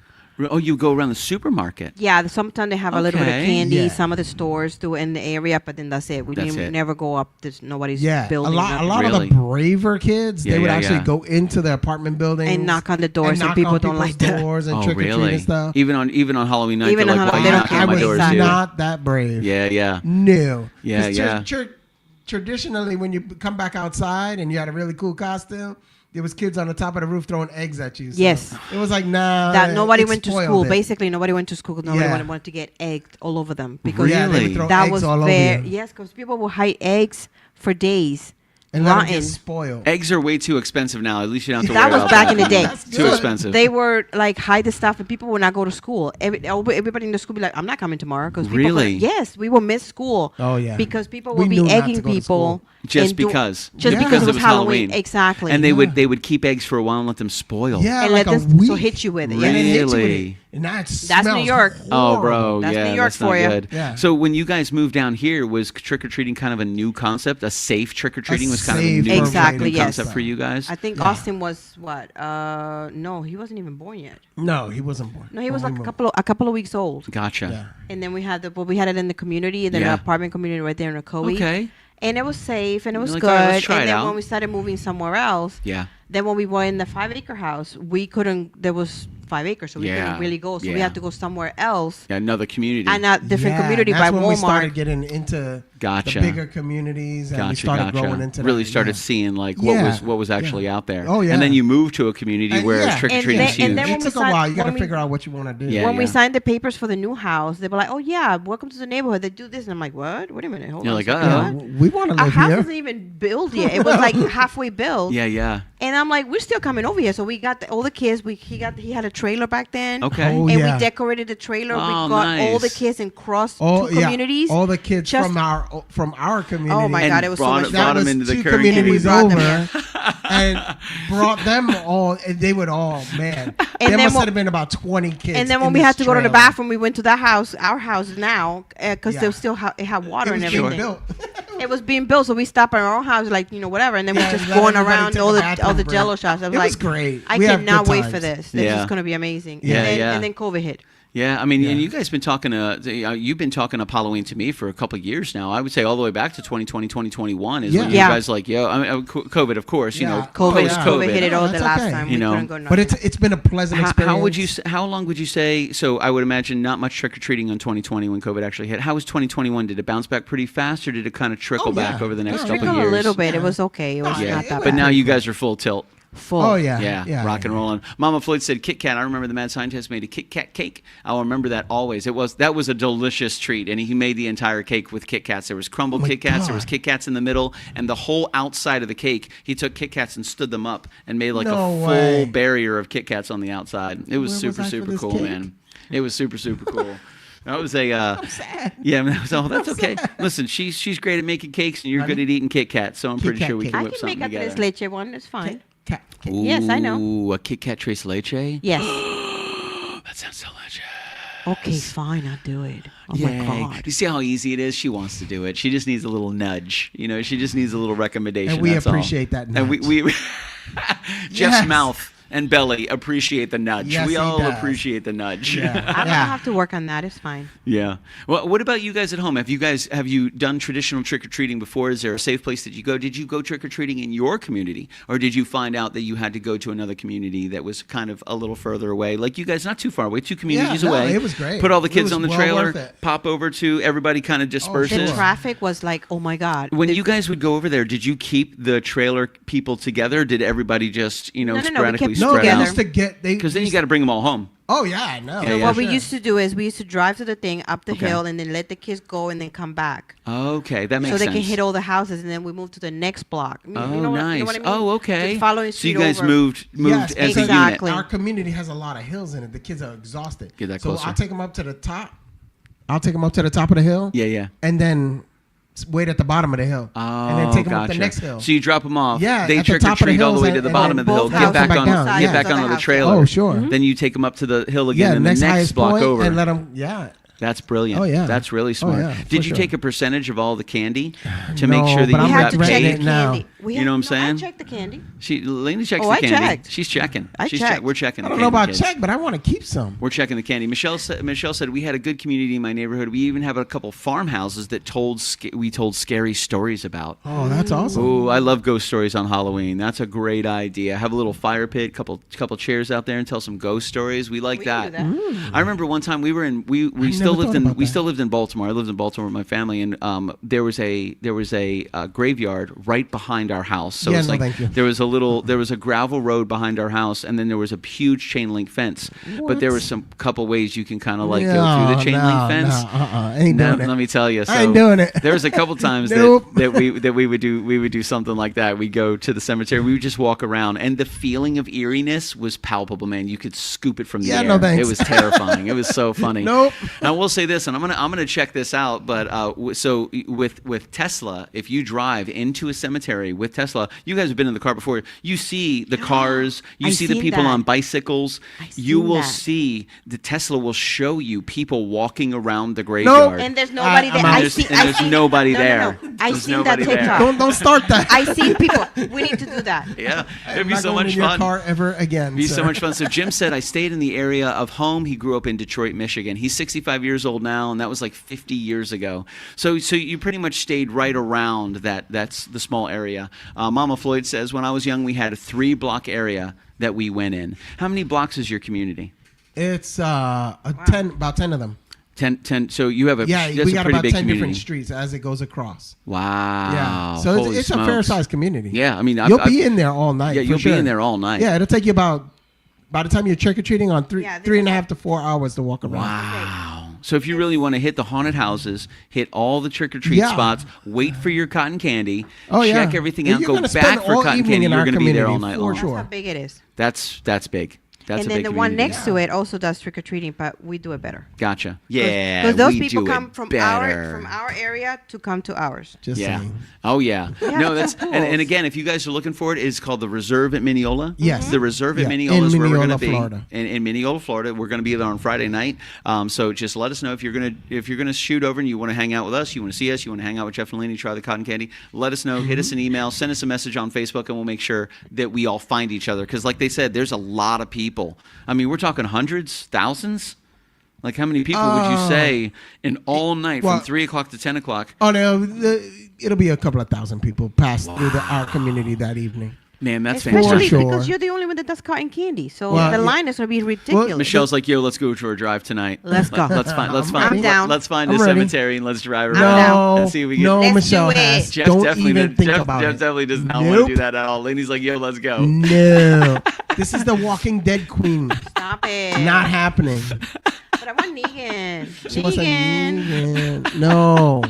Oh, you go around the supermarket. Yeah, sometimes they have a little bit of Okay. candy. Yeah. Some of the stores do in the area, but then that's it. We That's didn't it. never go up. There's nobody's Yeah, building. a lot nothing. of the braver kids, Yeah, they would yeah, actually yeah. go into the apartment buildings And knock on the doors, and knock people on don't like people's that. doors and Oh, trick or treat really? and stuff. Even on Halloween night, Even they're on like, why are you Halloween, knocking I on my was doors, exactly. dude? not that brave. Yeah. No. Yeah, 'Cause yeah. Traditionally, when you come back outside and you had a really cool costume, there was kids on the top of the roof throwing eggs at you. So Yes. it was like, nah. That nobody it went to spoiled school. it. Basically, nobody went to school because nobody Yeah. wanted to get egged all over them. Because Yeah, they would Really? throw that eggs was all over very you. yes, because people will hide eggs for days. And let them rotten. get spoiled. Eggs are way too expensive now. At least you don't have to That worry was about back that. in the day. That's Too good. expensive. They were like hide the stuff, and people would not go to school. Everybody in the school be like, "I'm not coming tomorrow," because Really? yes, we will miss school. Oh, yeah. because people We will be knew not to egging go to people school. Just and do- because. just Yeah. because it was Halloween. Exactly. And they would keep eggs for a while and let them spoil. Yeah, and like let a this week. so hit you with it. And Yeah. then hit you with Really? it. And that That's New smells York. Oh, horrible. bro, That's yeah, New York that's not for ya. good. Yeah. So when you guys moved down here, was trick or treating kind of a new concept? A safe trick or treating A was kind of a safe new or Exactly, new yes. concept for you guys. I think Yeah. Austin was what? No, he wasn't even born yet. No, he wasn't born. No, he was When like we a couple of weeks old. Gotcha. Yeah. And then we had we had it in the community, then Yeah. an apartment community right there in Ocoee. Okay. And it was safe and it was You're like, good. "All right, let's try and it then out." when we started moving somewhere else, Yeah. then when we were in the 5-acre house, we couldn't. There was 5 acres, so we Yeah. couldn't really go. So we Yeah. had to go somewhere else, Yeah, another community. and a different Yeah, community that's by when we started Walmart. getting into Gotcha. the bigger communities, and we Gotcha, started gotcha. growing into really that. started Yeah. seeing like Yeah, what was actually yeah. out there. Oh, yeah. And then you moved to a community And where yeah. trick or And treating then- is huge. and then when It we took a signed- while. You got to when we- figure out what you want to do. Yeah. When we signed the papers for the new house, they were like, "Oh yeah, welcome to the neighborhood. They do this," and I'm like, "What? Wait a minute, hold You're on." like, a second, uh-oh. what? We want to Our live house here. wasn't even built yet. It was like halfway built. Yeah. And I'm like, we're still coming over here. So we got all the kids. He had a trailer back then. Okay. Oh, And yeah. we decorated the trailer. Oh, We got all the nice. kids and crossed All, two communities. all the kids Just- from our community. Oh my And God, it was so brought much it- That brought fun. them was into the two current communities community. We over, brought and brought them all. And they would all man. And There then must when- have been about 20 kids. And then in when we this had to go to the trailer. bathroom, we went to that house, our house now, because Yeah. there was still it had water It and was being everything. built. It was being built, so we stopped at our own house, like whatever, and then Yeah, we just let going everybody around take all a the bathroom break. Jello shots. I was It like, was great. I We had cannot good wait for times. this. This Yeah. is going to be amazing. Yeah, and then, yeah. And then COVID hit. Yeah, I mean, and Yeah. you guys been talking you've been talking up Halloween to me for a couple of years now. I would say all the way back to 2020, 2021 is when Yeah. you Yeah. guys like, I mean, COVID, of course, you know, Yeah. COVID, yeah. COVID hit it all Yeah, the that's last okay. time. You We know, couldn't go But nothing. it's been a pleasant experience. How would you? How long would you say? So I would imagine not much trick or treating on 2020 when COVID actually hit. How was 2021? Did it bounce back pretty fast, or did it kind of trickle Oh, yeah. back over the next Yeah, couple Trickled of years? a little bit. Yeah. It was okay. It was Yeah, not it that was- But bad. now you guys are full tilt. Full. Oh yeah. Yeah, rock and rolling. Mama Floyd said Kit Kat. I remember the mad scientist made a Kit Kat cake. I'll remember that always. That was a delicious treat, and he made the entire cake with Kit Kats. There was crumbled my Kit Kats, there was God. Kit Kats in the middle, and the whole outside of the cake. He took Kit Kats and stood them up and made like No a full way. barrier of Kit Kats on the outside. It was Where was super I for super this cool, cake? man. It was super super cool. That was a I'm sad. yeah. So that's okay. Listen, she's great at making cakes, and you're Honey? good at eating Kit Kats. So I'm Kit pretty Kat sure we cake. can I whip can something make a together. tres leche one. It's fine. Cat. Yes, I know. Ooh, a Kit Kat tres leche. Yes. That sounds delicious. Okay, fine. I'll do it. Oh Yay. my God. You see how easy it is? She wants to do it. She just needs a little nudge. You know, she just needs a little recommendation. And we that's all. appreciate that And we nudge. Jeff's Yes. mouth and belly appreciate the nudge. Yes, we he all does. appreciate the nudge. Yeah. I don't have to work on that. It's fine. Yeah. Well, what about you guys at home? Have you done traditional trick or treating before? Is there a safe place that you go? Did you go trick or treating in your community, or did you find out that you had to go to another community that was kind of a little further away? Like you guys, not too far away, 2 communities no, away. it was great. Put all the It kids was on the well trailer, worth it. pop over to everybody, kind of disperses. The Sure. traffic was like, oh my God. When you guys would go over there, did you keep the trailer people together? Or did everybody just, No, we sporadically kept No, spread they together. out? used to get they. Because then you got to bring them all home. Oh yeah, no. Yeah, yeah. What we sure. used to do is we used to drive to the thing up the Okay. hill and then let the kids go and then come back. Okay, that makes So they sense. can hit all the houses and then we move to the next block. Oh, you know nice. what I mean? Oh, okay. Just following So you street guys over. moved Yes, as because exactly. a unit. Our community has a lot of hills in it. The kids are exhausted. Get that so closer. I'll take them up to the top. I'll take them up to the top of the hill. Yeah, yeah. And then wait at the bottom of the hill, and then take them up the next hill. So you drop them off. Yeah, they at the trick or top of the treat all the hills way to and- the and bottom then of the hill. both Get houses back back on. down. Get Yeah. back So they onto the have to- trailer. Oh, sure. Then you take them up to the hill again, Yeah, and the next next highest block point, over. and let them. Yeah. That's brilliant. Oh, yeah. That's really smart. yeah, Did for you sure. take a percentage of all the candy to No, make sure that but you I'm We got have to regretting check paid? it the now. candy. You know what I'm saying? I checked the candy. Lena checks Oh, the I candy. checked. She's checking. I checked. We're checking. I the don't know candy, about kids. check, but I want to keep some. We're checking the candy. Michelle said we had a good community in my neighborhood. We even have a couple farmhouses that we told scary stories about. Oh, that's awesome. Oh, I love ghost stories on Halloween. That's a great idea. Have a little fire pit, couple chairs out there, and tell some ghost stories. We like We that. can do that. I remember one time we never still lived thought in about that. still lived in Baltimore. I lived in Baltimore with my family, and there was a graveyard right behind our house. So Yeah, it's no, like thank you. there was a gravel road behind our house, and then there was a huge chain link fence. But there was some couple ways you can kind of like go through the chain link fence. Ain't doing it. Let me tell you. So I ain't doing it. There was a couple times Nope. that we would do something like that. We go to the cemetery. We would just walk around, and the feeling of eeriness was palpable. Man, you could scoop it from the Yeah, air. no thanks. It was terrifying. It was so funny. Nope. And I will say this, and I'm gonna check this out. But so with Tesla, if you drive into a cemetery with Tesla, you guys have been in the car before. You see the cars. You I've see the seen people that. on bicycles. I've You seen will that. see the Tesla will show you people walking around the graveyard. And there's nobody there. I'm out. I There's- see. and I there's see, nobody no, there. No, no. I There's seen nobody that there. TikTok. Don't start that. I seen people. We need to do that. Yeah, it'd I'm be not so going much in your fun. car ever again. Be sir. so much fun. So Jim said, I stayed in the area of home. He grew up in Detroit, Michigan. He's 65 years old now, and that was like 50 years ago. So you pretty much stayed right around that's the small area. Mama Floyd says, when I was young, we had a 3-block area that we went in. How many blocks is your community? It's about 10 of them. 10. So you have Yeah, that's we a got pretty about big 10 community. different streets as it goes across. Wow. Yeah, so Holy it's a smokes. fair sized community. Yeah, I mean, you'll be in there all night. Yeah, for you'll sure. be in there all night. Yeah, it'll take you about by the time you're trick or treating on three Yeah, this and a is half to 4 hours to walk around. Wow. So if you really want to hit the haunted houses, hit all the trick-or-treat Yeah. spots, wait for your cotton candy, Oh, yeah. check everything Well, out, you're go gonna spend back for all cotton evening candy, in you're our going to be there all community, night for long. That's sure. how big it is. That's big. That's And a then big the one community. next to it also does trick or treating, but we do it better. Gotcha. Yeah, because those we people do it come from better. our area to come to ours. Just Yeah. saying. Oh yeah. Yeah, No, it's that's cool. and again, if you guys are looking for it, it's called the Reserve at Mineola. Yes. The Reserve at Yeah, Mineola in is where we're going to Mineola, be. Florida. In Mineola, Florida, we're going to be there on Friday night. So just let us know if you're gonna shoot over and you want to hang out with us, you want to see us, you want to hang out with Jeff and Laney, try the cotton candy. Let us know. Hit us an email, send us a message on Facebook, and we'll make sure that we all find each other. Because like they said, there's a lot of people. I mean, we're talking hundreds, thousands. Like how many people would you say in all night well- from 3 o'clock to 10 o'clock? Oh no, it'll be a couple of thousand people pass through our community that evening. Man, that's Especially fantastic. sure. because you're the only one that does cotton candy. So Well, the yeah. line is going to be ridiculous. Michelle's like, yo, let's go for a drive tonight. Let's go. Let's find. I'm down. Let's find I'm a ready. cemetery and let's drive I'm around down. and see if we can. No, Let's Michelle do it. has. Jeff Don't definitely even did- think Jeff, about Jeff it. definitely does not want Nope. to do that at all. Lainey's like, yo, let's go. No, this is the Walking Dead queen. Stop it. Not happening. But I want Negan. She wants a Negan. Negan. No,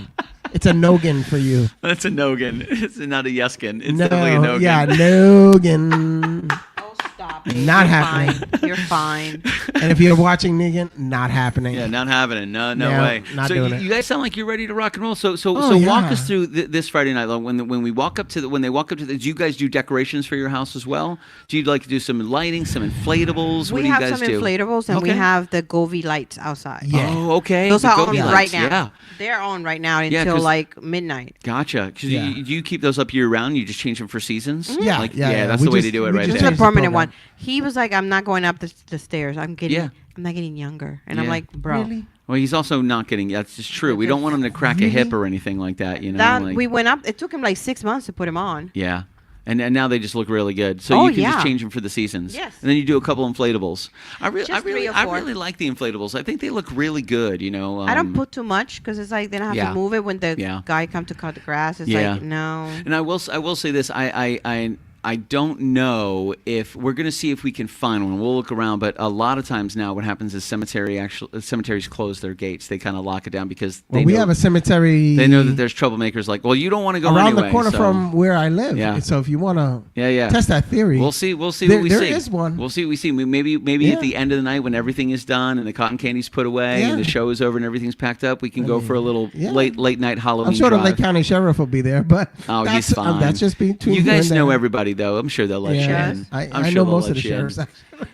it's a Nogan for you. That's a Nogan. It's not a Yeskin. It's No, definitely a Nogan. yeah, Nogan. Oh, stop it. Not You're happening. Fine. You're fine. And if you're watching Negan, not happening. Yeah, not happening. No No, way. not So doing you, it. you guys sound like you're ready to rock and roll. So Oh, walk yeah. us through this Friday night. Like when we walk up to when they walk up to do you guys do decorations for your house as well? Do you like to do some lighting, some inflatables? What We do you have guys some do? inflatables and we Okay. have the Govee lights outside. Yeah. Oh, okay. Those The are on Govee right lights. now. Yeah. They're on right now Yeah, until 'cause- like midnight. Gotcha. Because Yeah. you keep those up year round. You just change them for seasons. Yeah, Like, yeah. That's We the way to just- do it we right just It's there. a changed the permanent program. one. He was like, I'm not going up the stairs. I'm Yeah. not getting younger. And I'm Yeah. like, bro. Really? Well, he's also not getting. That's just true. We don't want him to crack a hip or anything like that. You know. That like, we went up. It took him like 6 months to put him on. yeah. And now they just look really good. So Oh, you can yeah. just change them for the seasons. Yes. And then you do a couple inflatables. I Just 3 or 4. really like the inflatables. I think they look really good. You know. I don't put too much because it's like then I have yeah. to move it when the Yeah. guy come to cut the grass. It's Yeah. like no. And I will say this. I I don't know if we're going to see if we can find one. We'll look around, but a lot of times now what happens is cemeteries close their gates. They kind of lock it down because we have a cemetery. They know that there's troublemakers like, well, you don't want to go around anyway, the corner so. from where I live. Yeah. So if you want to yeah. test that theory, we'll see what we see. There is one. We'll see what we see. Maybe at the end of the night when everything is done and the cotton candy's put away and the show is over and everything's packed up, we can go for a little late night Halloween I'm sure drive. the Lake County Sheriff will be there, but he's fine. That's just between you guys know and everybody though. I'm sure they'll let you in. I know most of the sheriffs.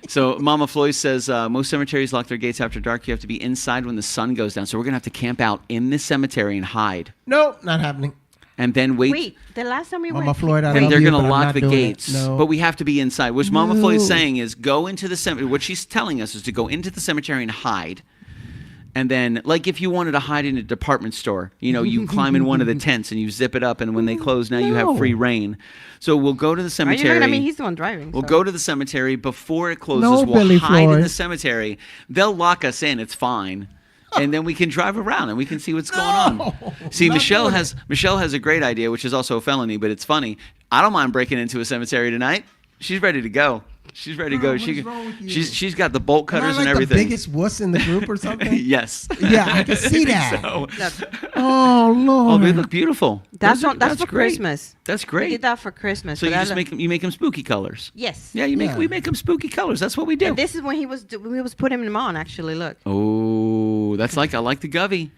So Mama Floyd says most cemeteries lock their gates after dark. You have to be inside when the sun goes down. So we're gonna have to camp out in this cemetery and hide. No, not happening. And then wait. Wait, the last time we Mama went, Floyd, and they're going to lock the gates. No. But we have to be inside. Which Mama Floyd's saying is go into the cemetery. What she's telling us is to go into the cemetery and hide. And then, like if you wanted to hide in a department store, you climb in one of the tents and you zip it up. And when they close, now you have free reign. So we'll go to the cemetery. He's the one driving. We'll go to the cemetery before it closes. We'll Billy hide in Floyd. the cemetery. They'll lock us in. It's fine. And then we can drive around and we can see what's going on. See, Michelle has a great idea, which is also a felony, but it's funny. I don't mind breaking into a cemetery tonight. She's ready to go. She's ready to go. She's got the bolt cutters and everything. The biggest wuss in the group or something? Yes. Yeah, I can see that. So. Oh Lord. Oh, they look beautiful. That's for great. Christmas. That's great. We did that for Christmas. So you just make them spooky colors. Yes. Yeah, we make them spooky colors. That's what we do. And this is when we was putting them on. Actually, look. Oh, I like the Govey.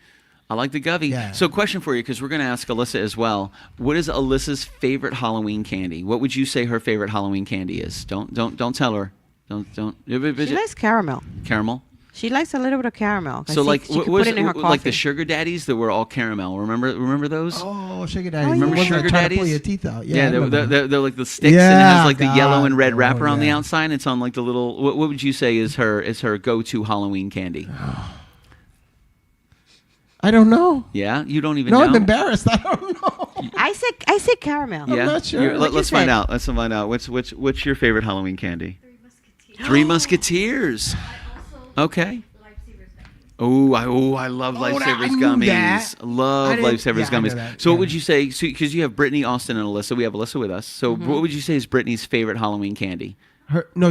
I like the Govey. Yeah. So question for you, because we're going to ask Alyssa as well. What is Alyssa's favorite Halloween candy? What would you say her favorite Halloween candy is? Don't tell her. Don't. She likes caramel. Caramel? She likes a little bit of caramel. So she could put it in her coffee. Like the sugar daddies that were all caramel. Remember those? Oh, sugar daddies. Remember Ones that sugar try to daddies? pull your teeth out. Yeah, I they're like the sticks, and it has like the yellow and red wrapper on the yeah. outside. And it's on like the little. What would you say is her go-to Halloween candy? I don't know. Yeah, you don't even know. No, I'm embarrassed. I don't know. I said caramel. Yeah, I'm not sure. Let's find out. Let's find out. What's your favorite Halloween candy? Three Musketeers. Okay. Oh, I love Lifesavers gummies. Love Lifesavers gummies. So what would you say? Because you have Brittany, Austin, and Alyssa. We have Alyssa with us. So what would you say is Brittany's favorite Halloween candy?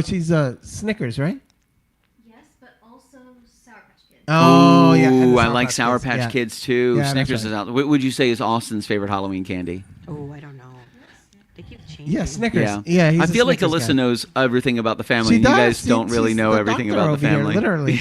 She's Snickers, right? Yes, but also Sour Patch Kids. Oh, yeah. and the I like Sour Patch Kids too. Yeah, Snickers that's is out. What would you say is Austin's favorite Halloween candy? Oh, I don't know. They keep changing. Yeah, Snickers. Yeah, he's I a feel like Snickers Alyssa guy. knows everything about the family. She and you does. guys don't really She's know the everything doctor about the over here, family. literally.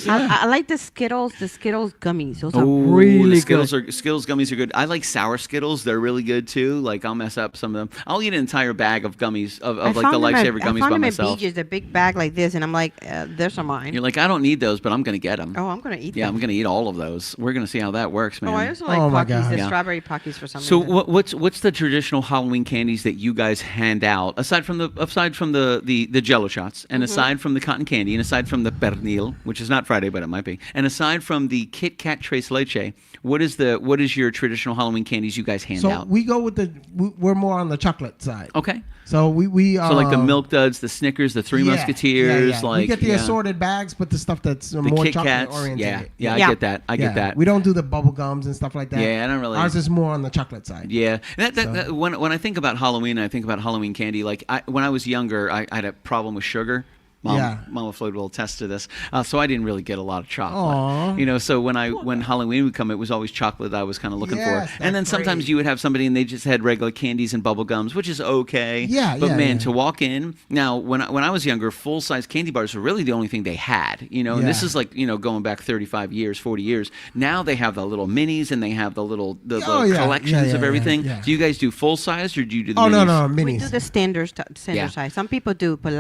I like the Skittles gummies. Those are Ooh, really the Skittles good. Skittles gummies are good. I like sour Skittles. They're really good too. Like I'll mess up some of them. I'll eat an entire bag of gummies of like the Lifesaver gummies I by found myself. them at BJ's, a big bag like this, and I'm like, there's are mine. You're like, I don't need those, but I'm gonna get them. Oh, I'm gonna eat them. Yeah, I'm gonna eat all of those. We're gonna see how that works, man. Oh, I also like Oh, my Pockies, God. the Yeah. strawberry Pockies for some So reason. what's the traditional Halloween candies that you guys hand out aside from the Jello shots and aside from the cotton candy and aside from the pernil, which is not Friday but it might be, and aside from the Kit Kat Tres Leche, what is your traditional Halloween candies you guys hand So out? we go with we're more on the chocolate side. Okay. So we So like the Milk Duds, the Snickers, the Three Musketeers, like we get the assorted bags, but the stuff that's the more Kit chocolate Kats. oriented. Yeah, I Yeah. get that. I get that. We don't do the bubble gums and stuff like that. Yeah, I don't really. Ours is more on the chocolate side. Yeah, that when I think about Halloween, I think about Halloween candy. Like when I was younger, I had a problem with sugar. Mama Floyd will attest to this. So I didn't really get a lot of chocolate. Aww. So when Halloween would come, it was always chocolate that I was kind of looking Yes, for. And then that's sometimes great. you would have somebody and they just had regular candies and bubble gums, which is okay. Yeah, But yeah, man, yeah. to walk in now, when I was younger, full size candy bars were really the only thing they had. And this Yeah. is like going back 35 years, 40 years. Now they have the little minis and they have the little Oh, yeah. collections Yeah, of yeah, everything. yeah. Do you guys do full size or do you do the Oh minis? no, we minis. do the standard Yeah. size. Some people do, but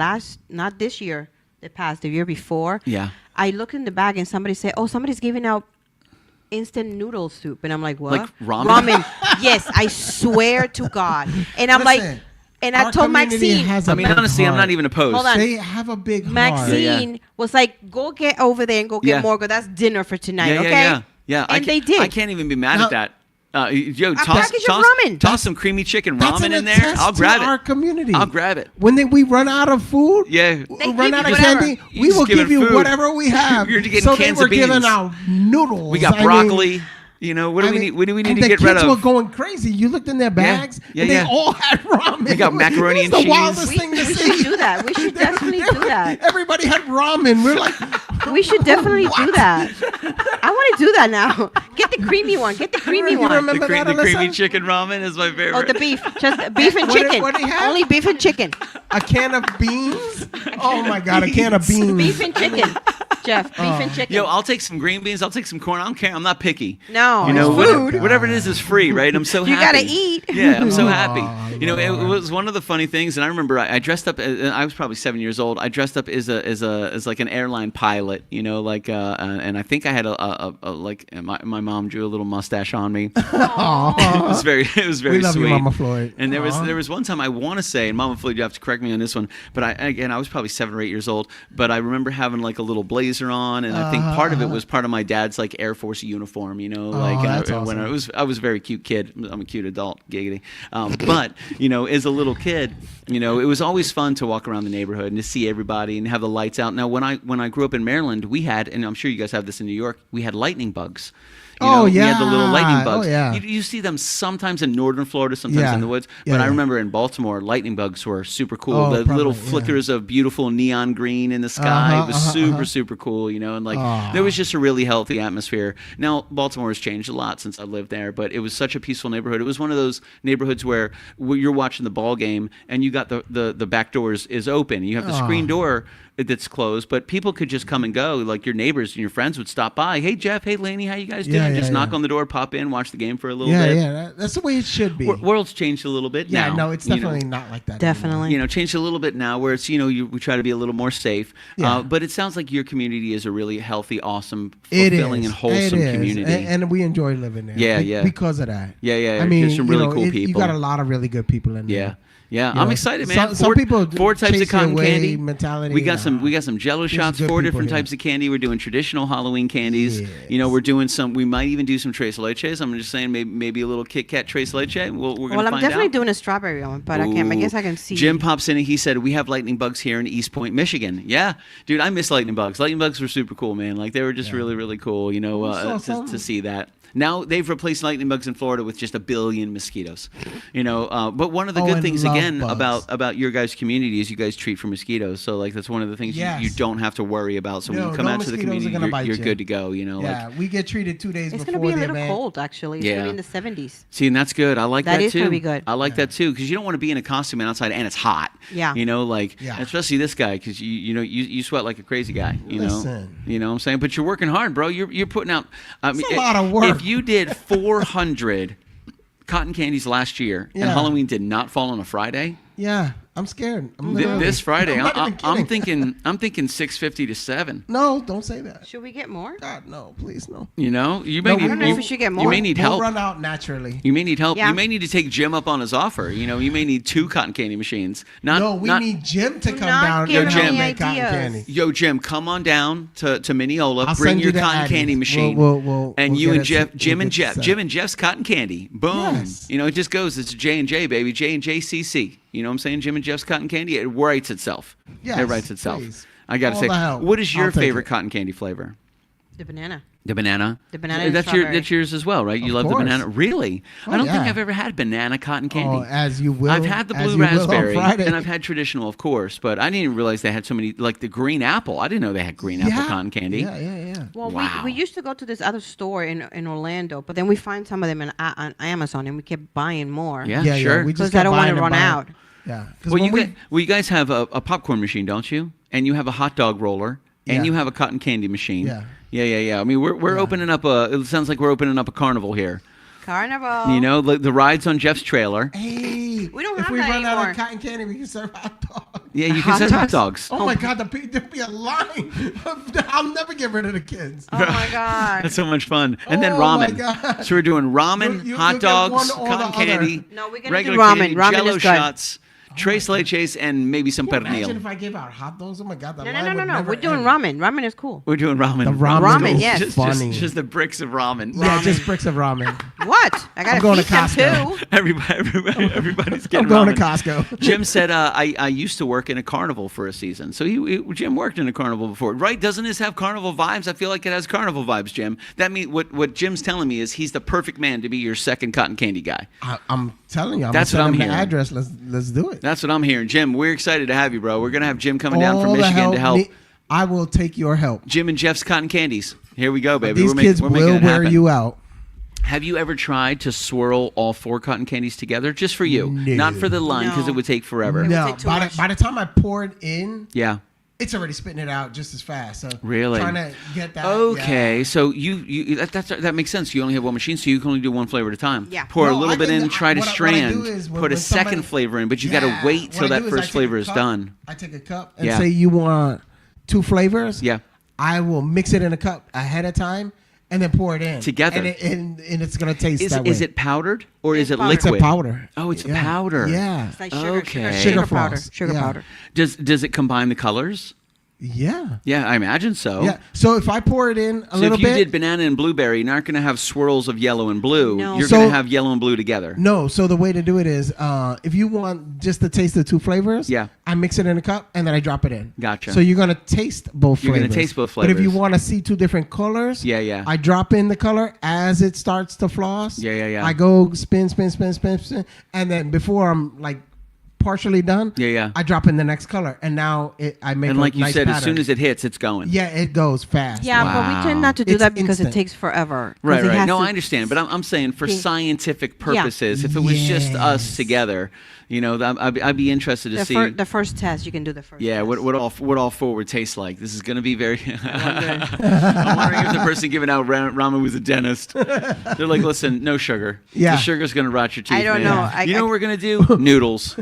not this year. The year before. Yeah. I look in the bag and somebody say, "Oh, somebody's giving out instant noodle soup," and I'm like, "What?" Like ramen? Yes, I swear to God. And I'm Listen, like, and I our told community Maxine. has a I mean, big honestly, I'm heart. not even opposed. Hold on. They have a big heart. Maxine was like, "Go get over there and go get Yeah. more, because that's dinner for tonight." Yeah, okay. yeah. And they did. I can't even be mad Now- at that. Yo, package of ramen. Toss some creamy chicken That's ramen an in there. attest I'll grab to it. our community. I'll grab it. When we run out of food, Yeah. They run give out you of whatever. candy, You we just will give give it you food. whatever we have. You're getting so they cans were of beans. giving out noodles. We got I mean, broccoli. You know, what do we need? What do we need to the get rid kids of? were going crazy. You looked in their bags, Yeah, and yeah. they all had ramen. They got macaroni and It was cheese. the wildest thing to We see. should do that. We should definitely do that. Everybody had ramen. We're like, We should definitely do What? that. I want to do that now. Get the creamy one. Get the creamy You one. remember The that, creamy Alyssa? chicken ramen is my favorite. Oh, the beef. Just beef and What did- chicken. what did he have? Only beef and chicken. A can of beans. Oh my God, a can of beans. Beef and chicken. Jeff, beef and chicken. Yo, I'll take some green beans. I'll take some corn. I don't care. I'm not picky. No, You know, it's whatever, food. whatever it is free, right? I'm so You happy. gotta eat. Yeah, I'm so Oh, happy. You know, it Lord. was one of the funny things, and I remember I dressed up. I was probably 7 years old. I dressed up as like an airline pilot. You know, like, and I think I had my mom drew a little mustache on me. It was very We love sweet. you, Mama Floyd. And there Aw. was one time I want to say, and Mama Floyd, you have to correct me on this one, but I was probably 7 or 8 years old, but I remember having like a little blazer on, and I think part of it was part of my dad's like Air Force uniform, you know, like that's when awesome. I was a very cute kid. I'm a cute adult, giggity. But you know, as a little kid, you know, it was always fun to walk around the neighborhood and to see everybody and have the lights out. Now, when I grew up in Maryland, we had, and I'm sure you guys have this in New York, we had lightning bugs. You know, we had the little lightning bugs. Oh, yeah. You see them sometimes in northern Florida, sometimes Yeah. in the woods. Yeah, But I yeah. remember in Baltimore, lightning bugs were super cool. Oh, The probably, little yeah. flickers of beautiful neon green in the sky. It was super cool, you know. And like there was just a really healthy atmosphere. Now Baltimore has changed a lot since I lived there, but it was such a peaceful neighborhood. It was one of those neighborhoods where you're watching the ball game and you got the back doors is open. You have the screen door that's closed, but people could just come and go. Like your neighbors and your friends would stop by. Hey Jeff, hey Laney, how you guys doing? Yeah, Just yeah, knock yeah. on the door, pop in, watch the game for a little Yeah, bit. yeah. That's the way it should be. World's changed a little bit Yeah, now. no, it's you know. definitely not like that. Definitely. You know, changed a little bit now where it's, you know, we try to be a little more safe. Yeah. But it sounds like your community is a really healthy, awesome, It fulfilling, is. and wholesome It is. community. And we enjoy living there. Yeah, yeah. Because of that. Yeah, yeah. I mean, there's some really you know, cool You people. got a lot of really good people in there. Yeah. Yeah, You I'm know, excited, man. Some people four types chase of cotton your way candy. mentality. We got some Jello shots. good 4 people different here. types of candy. We're doing traditional Halloween candies. You know, we're doing some. We might even do some tres leches. I'm just saying, maybe a little Kit Kat tres leche. We're gonna Well, find I'm definitely out. doing a strawberry one, but I guess I can see. Jim pops in and he said, we have lightning bugs here in East Point, Michigan. Yeah, dude, I miss lightning bugs. Lightning bugs were super cool, man. Like they were just really, really cool, you know, to see that. Now they've replaced lightning bugs in Florida with just 1 billion mosquitoes, you know. But one of the good and things love again bugs. about your guys' community is you guys treat for mosquitoes. So like that's one of the things Yes. you don't have to worry about. So when No, you come no out to the mosquitoes are community, gonna bite you're you. good to go. You know, Yeah, like we get treated 2 days It's before gonna be a the little event. cold, actually. It's Yeah. gonna be in the 70s. see, and that's good. I like that, That is too. gonna be good. I like that too because you don't want to be in a costume outside and it's hot. Yeah. You know, like Yeah. especially this guy because you sweat like a crazy guy. You know, Listen. you know what I'm saying. But you're working hard, bro. You're putting out. I mean, a lot of work. If you did 400 cotton candies last year and Yeah. Halloween did not fall on a Friday, Yeah, I'm scared. I'm th- literally- this Friday I'm not even I'm kidding. thinking 650 to 7. No, don't say that. Should we get more? God, no, please, no. You know, you may No, need. I don't know you, if we should get You more. may need We'll help. run out naturally. You may need help. Yeah. You may need to take Jim up on his offer. You know, you may need 2 cotton candy machines. No, we not, need Jim to come not down giving and help any make cotton ideas. candy. Yo, Jim, come on down to Mineola. I'll Bring send your you the cotton Addies. candy machine. We'll and you get and it Jeff, set- Jim we'll and get Jeff, it set. Jim and Jeff's cotton candy. Boom. Yes. You know, it just goes. It's J&J, baby. J&J CC. You know what I'm saying? Jim and Jeff's cotton candy. It writes itself. Yes, It writes itself. please. I got to All say, the help. what is your I'll take favorite it. cotton candy flavor? The banana. The banana. The banana and That's strawberry. that's yours as well, right? You Of love course. the banana. Really? Oh, I don't think yeah. I've ever had banana cotton candy. Oh, as you will. I've had the as blue you will on raspberry, Friday. and I've had traditional, of course, but I didn't even realize they had so many, like the green apple. I didn't know they had green apple cotton candy. Yeah. Well, Wow. we used to go to this other store in Orlando, but then we find some of them on Amazon, and we kept buying more. Yeah, sure. We just Because I kept don't want buying to and run buying. out. Yeah. 'Cause Well, when you guys have a popcorn machine, don't you? And you have a hot dog roller, and Yeah. you have a cotton candy machine. Yeah. Yeah. I mean, we're Yeah. opening up it sounds like we're opening up a carnival here. Carnival. You know, the rides on Jeff's trailer. Hey, We don't if have we that run out anymore. of cotton candy, we can serve hot dogs. Yeah, you can Hot set hot dogs? dogs. Oh my God, there'd be a line. I'll never get rid of the kids. Oh my God. That's so much fun. And then Oh, my ramen. God. So we're doing ramen, you'll hot get dogs, one or the cotton other. candy. No, we're gonna regular do ramen. candy, Ramen Jello is good. shots. Tres leches and maybe some Imagine pernil. if I gave out hot dogs. Oh my God, the line No. would never We're doing end. ramen. Ramen is cool. We're doing ramen. The ramen is yes. funny. Just the bricks of ramen. Yeah, just bricks of ramen. What? I I'm gotta going to feed them Costco. too. Everybody's getting I'm going ramen. to Costco. Jim said, I used to work in a carnival for a season. So Jim worked in a carnival before, right? Doesn't this have carnival vibes? I feel like it has carnival vibes, Jim. That means what Jim's telling me is he's the perfect man to be your second cotton candy guy. I'm telling you, I'm That's gonna what I'm send him the hearing. address. Let's do it. That's what I'm hearing. Jim, we're excited to have you, bro. We're going to have Jim coming down from All the Michigan to help. I will take your help. Jim and Jeff's Cotton Candies. Here we go, baby. These kids we're making will it wear happen. you out. Have you ever tried to swirl all 4 cotton candies together just for you? No. Not for the line because No. it would take forever. would No, take too by much. the time I pour it in, Yeah. it's already spitting it out just as fast. So Really? trying to get that. Okay, yeah. so that makes sense. You only have one machine, so you can only do one flavor at a time. Yeah. Pour a No, little I bit can- in, try to what I strand, do is put a when second somebody- flavor in, but you Yeah. got to wait What till I that do is I first take flavor a is cup, done. I take a cup and Yeah. say you want 2 flavors. Yeah. I will mix it in a cup ahead of time and then pour it in Together. and it's gonna taste Is that way. it powdered or is It's it powdered. It's a liquid? powder. Oh, it's a Yeah. powder. Yeah. It's like sugar, Okay. sugar Sugar powder. floss. Sugar Yeah. powder. Does it combine the colors? Yeah. Yeah, I imagine so. Yeah. So if I pour it in a So little if you bit, did banana and blueberry, you're not going to have swirls of yellow and blue. No. You're So- going to have yellow and blue together. no. So the way to do it is, if you want just to taste the 2 flavors, Yeah. I mix it in a cup and then I drop it in. Gotcha. So you're gonna taste both You're flavors. gonna taste both But if you flavors. want to see 2 different colors, Yeah. I drop in the color as it starts to floss. Yeah. I go spin, and then before I'm like partially done, Yeah. I drop in the next color, and now I make And a like you nice said, as pattern. soon as it hits, it's going. yeah, it goes fast. Yeah, but we tend not to do It's that because instant. it takes forever. 'Cause Right. it has No, to- I understand, but I'm saying for Yeah. scientific purposes, if it was just us Yes. together, I'd be interested to The, see. the first test, you can do the first Yeah, test. what all 4 would taste like. This is going to be very. I'm wondering if the person giving out ramen was a dentist. They're like, listen, no sugar. Yeah. The sugar's going to rot your teeth. I don't man. know. You know what we're going to do? Noodles.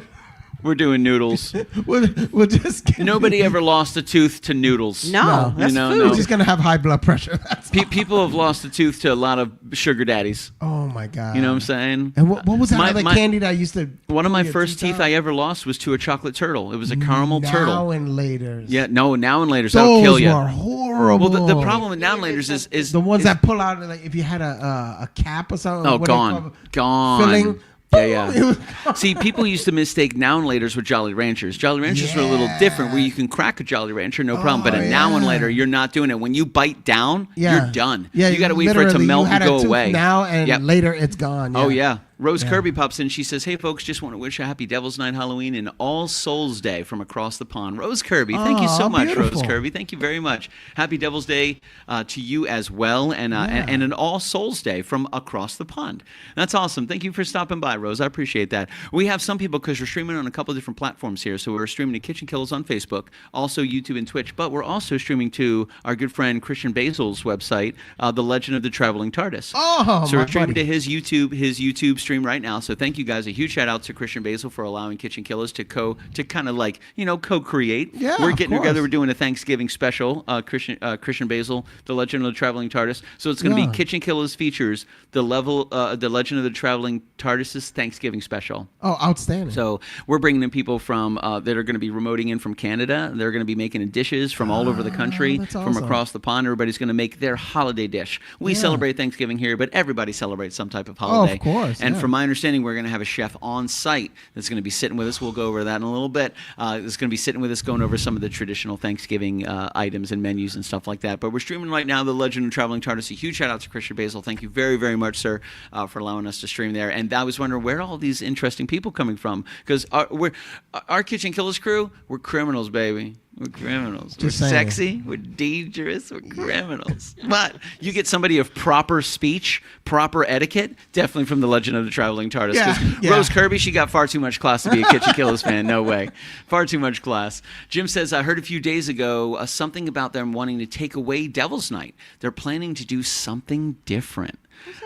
We're doing noodles. we'll just get, Nobody ever lost a tooth to noodles. No, that's You know, food. no. We're just gonna have high blood pressure. That's People have lost a tooth to a lot of sugar daddies. oh my god. You know what I'm saying? And what was that My- other my- candy that I used to? One of my pull your first teeth out? I ever lost was to a chocolate turtle. It was a caramel Now turtle. and later. Yeah, no, now and later, that'll Those kill you. were horrible. Well, the problem with now and later is the ones is- that pull out, like if you had a cap or something. Oh, what do they call gone. it? Gone. Filling. Yeah. It was gone. See, people used to mistake now and laters with Jolly Ranchers. Jolly Ranchers are a little Yeah. different, where you can crack a Jolly Rancher, no problem. But a Oh, now and yeah. later, you're not doing it. When you bite down, Yeah. you're done. Yeah, you got to wait for it to literally, melt you had and a go tooth away. Now and Yep. later it's gone. Oh yeah. Rose Yeah. Kirby pops in. She says, "Hey folks, just want to wish a happy Devil's Night, Halloween, and All Souls Day from across the pond." Rose Kirby, thank you so Aw, much, beautiful. Rose Kirby. Thank you very much. Happy Devil's Day to you as well, and an All Souls Day from across the pond. That's awesome. Thank you for stopping by, Rose. I appreciate that. We have some people because we're streaming on a couple of different platforms here. So we're streaming to Kitchen Killaz on Facebook, also YouTube and Twitch, but we're also streaming to our good friend Christian Basil's website, The Legend of the Traveling TARDIS. Oh, So my we're streaming buddy. to his YouTube stream right now. So thank you guys. A huge shout out to Christian Basil for allowing Kitchen Killaz to kind of like, co-create. Yeah, We're of getting together. course. We're doing a Thanksgiving special. Christian Basil, The Legend of the Traveling TARDIS. So it's going to Yeah. be Kitchen Killaz features The Legend of the Traveling TARDIS's Thanksgiving special. Oh, outstanding. So we're bringing in people from that are going to be remoting in from Canada. They're going to be making dishes from all over the country, that's from awesome. across the pond. Everybody's going to make their holiday dish. We Yeah. celebrate Thanksgiving here, but everybody celebrates some type of holiday. of course, And yeah. from my understanding, we're going to have a chef on site that's going to be sitting with us. We'll go over that in a little bit. That's going to be sitting with us, going over some of the traditional Thanksgiving items and menus and stuff like that. But we're streaming right now, The Legend of Traveling TARDIS. A huge shout out to Christian Basil. Thank you very, very much, sir, for allowing us to stream there. And I was wondering where are all these interesting people coming from? Because our Kitchen Killaz crew, we're criminals, baby. We're criminals. We're Just saying. sexy. We're dangerous. We're criminals. But you get somebody of proper speech, proper etiquette, definitely from The Legend of the Traveling TARDIS. 'Cause Yeah. Rose Kirby, she got far too much class to be a Kitchen Killaz fan. No way. Far too much class. Jim says, I heard a few days ago something about them wanting to take away Devil's Night. They're planning to do something different.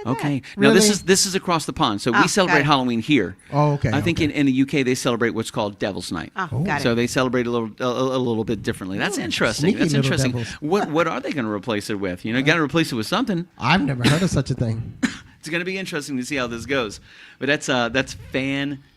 Okay. Now Really? this is across the pond. So Oh, we celebrate got it. Halloween here. Oh, okay, I think okay. in the UK they celebrate what's called Devil's Night. Oh, got So it. they celebrate a little bit differently. That's interesting. sneaky That's little interesting. devils. What are they going to replace it with? You got to replace it with something. I've never heard of such a thing. It's going to be interesting to see how this goes. But that's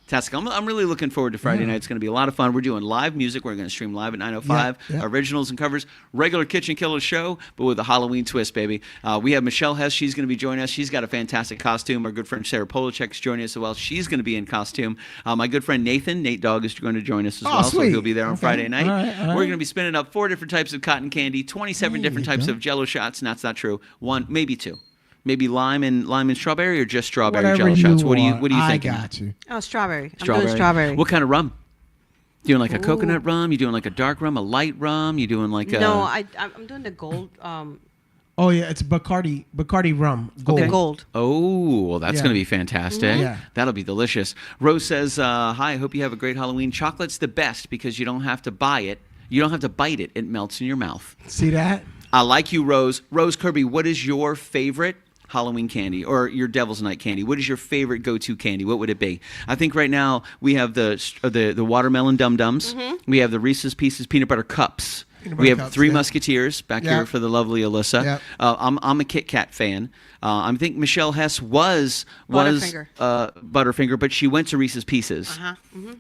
Fantastic. I'm really looking forward to Friday night. It's going to be a lot of fun. We're doing live music. We're going to stream live at 9:05. Originals and covers. Regular Kitchen Killaz show, but with a Halloween twist, baby. We have Michelle Hess. She's going to be joining us. She's got a fantastic costume. Our good friend Sarah Polachek's joining us as well. She's going to be in costume. My good friend Nate Dogg is going to join us as well. Sweet. So he'll be there on Friday night. All right. We're going to be spinning up 4 different types of cotton candy, 27 different types of Jello shots. And that's not true. 1, maybe 2. Maybe lime and strawberry, or just strawberry Whatever Jello shots. What do you want. think? I got you. Oh, strawberry. I'm doing strawberry. What kind of rum? You doing like a coconut rum? You doing like a dark rum, a light rum? You doing like a... No, I'm doing the gold. Oh yeah, it's Bacardi rum. Gold. The gold. Oh, well, that's going to be fantastic. Yeah. That'll be delicious. Rose says, hi, I hope you have a great Halloween. Chocolate's the best because you don't have to buy it. You don't have to bite it. It melts in your mouth. See that? I like you, Rose. Rose Kirby, what is your favorite Halloween candy or your Devil's Night candy? What is your favorite go-to candy? What would it be? I think right now we have the watermelon dum-dums. We have the Reese's Pieces peanut butter cups. We have Three Musketeers back here for the lovely Alyssa. Yep. I'm a Kit Kat fan. I think Michelle Hess was Butterfinger, but she went to Reese's Pieces.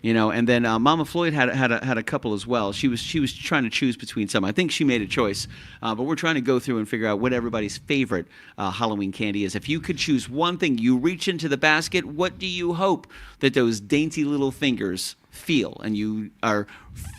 You know, and then Mama Floyd had a couple as well. She was trying to choose between some. I think she made a choice, but we're trying to go through and figure out what everybody's favorite Halloween candy is. If you could choose one thing, you reach into the basket. What do you hope that those dainty little fingers feel? And you are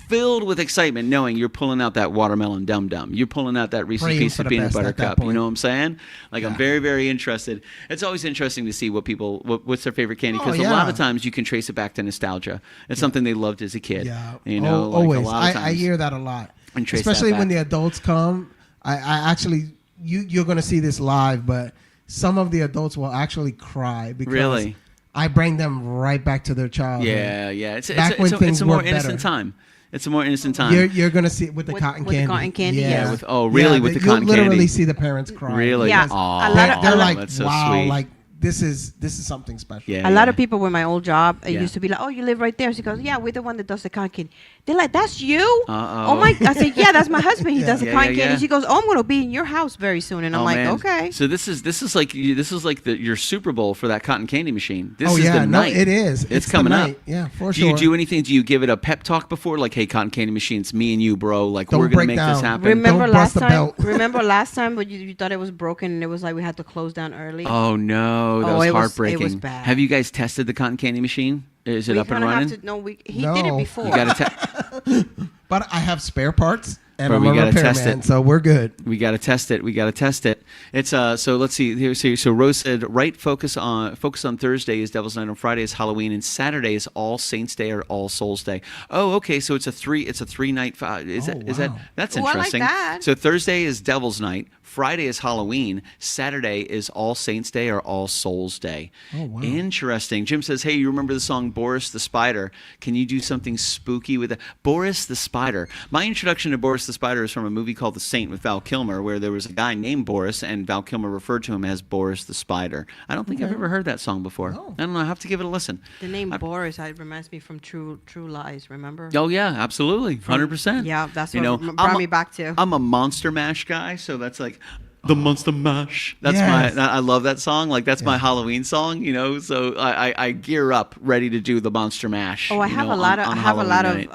filled with excitement knowing you're pulling out that watermelon dum-dum. You're pulling out that Reese's Pieces peanut butter cup. You know what I'm saying? Like, I'm very, very interested. It's always interesting to see what's their favorite candy, because a lot of times you can trace it back to nostalgia. It's something they loved as a kid. Yeah. You know, always. Like a lot of times. I hear that a lot. And trace especially that when back. the adults come. I actually, you're going to see this live, but some of the adults will actually cry because Really? I bring them right back to their childhood. Yeah. It's a more were innocent better. time. It's a more innocent time. You're going to see it with the cotton with candy. the cotton candy, Yeah. yes. Really? With the cotton You'll literally candy? see the parents cry. Really? Yeah. Aw, They're like, that's so wow, sweet. like this is something special. Yeah. A lot of people with my old job Yeah. used to be like, "Oh, you live right there." She goes, "Yeah, we're the one that does the cotton candy." They're like, "That's you?" Uh-oh. Oh my! I said, "Yeah, that's my husband. He does the Yeah, cotton yeah, candy." yeah. She goes, "Oh, I'm gonna be in your house very soon," and I'm like, Man. "Okay." So this is like your Super Bowl for that cotton candy machine. This Oh is yeah, the no, night. it is. It's the coming up. night. Yeah, for Do sure. you do anything? Do you give it a pep talk before? Like, hey, cotton candy machine, it's me and you, bro. Like, Don't we're gonna break make this down. happen. Remember Don't last bust the time? belt. Remember last time, but you thought it was broken, and it was like we had to close down early. Oh no, that Oh, was it was- heartbreaking. it was bad. Have you guys tested the cotton candy machine? Is it We up and kinda have running? to- no, he did it No. before. You gotta test. But I have spare parts, and Bro, I'm we a gotta test repairman, it. so we're good. We gotta test it. It's so let's see here. So Rose said, right, focus on Thursday is Devil's Night, on Friday is Halloween, and Saturday is All Saints Day or All Souls Day. Oh, okay. So it's a 3 night. Is that wow. that's Oh, I like interesting. that. So Thursday is Devil's Night. Friday is Halloween. Saturday is All Saints Day or All Souls Day. Oh, wow. Interesting. Jim says, hey, you remember the song Boris the Spider? Can you do something spooky with it? Boris the Spider. My introduction to Boris the Spider is from a movie called The Saint with Val Kilmer, where there was a guy named Boris, and Val Kilmer referred to him as Boris the Spider. I don't think I've ever heard that song before. No. I don't know. I have to give it a listen. The name Boris reminds me from True Lies. Remember? Oh, yeah, absolutely. 100%. Yeah, that's what You know, brought me back to. I'm a Monster Mash guy, so that's like the Monster Mash. That's Yes. I love that song. Like, that's my Halloween song, you know. So I gear up ready to do the Monster Mash. Oh, I you have know, a lot on of Halloween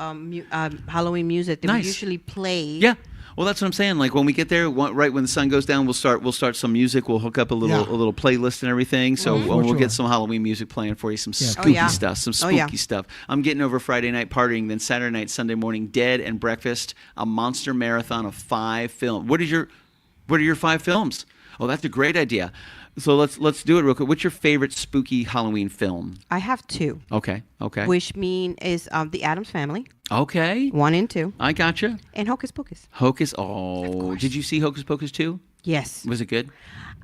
night. Halloween music that Nice. we usually play. Yeah. Well, that's what I'm saying. Like, when we get there, right when the sun goes down, we'll start some music. We'll hook up a little playlist and everything. So we'll sure. get some Halloween music playing for you, some Yeah. spooky yeah. stuff, some Oh, spooky yeah. stuff. I'm getting over Friday night partying, then Saturday night, Sunday morning, dead and breakfast, a monster marathon of 5 films. What are your 5 films? Oh, that's a great idea. So let's do it real quick. What's your favorite spooky Halloween film? I have 2, Okay. which is The Addams Family, Okay. 1 and 2, I gotcha. and Hocus Pocus. Hocus. Oh, did you see Hocus Pocus 2? Yes, Was it good?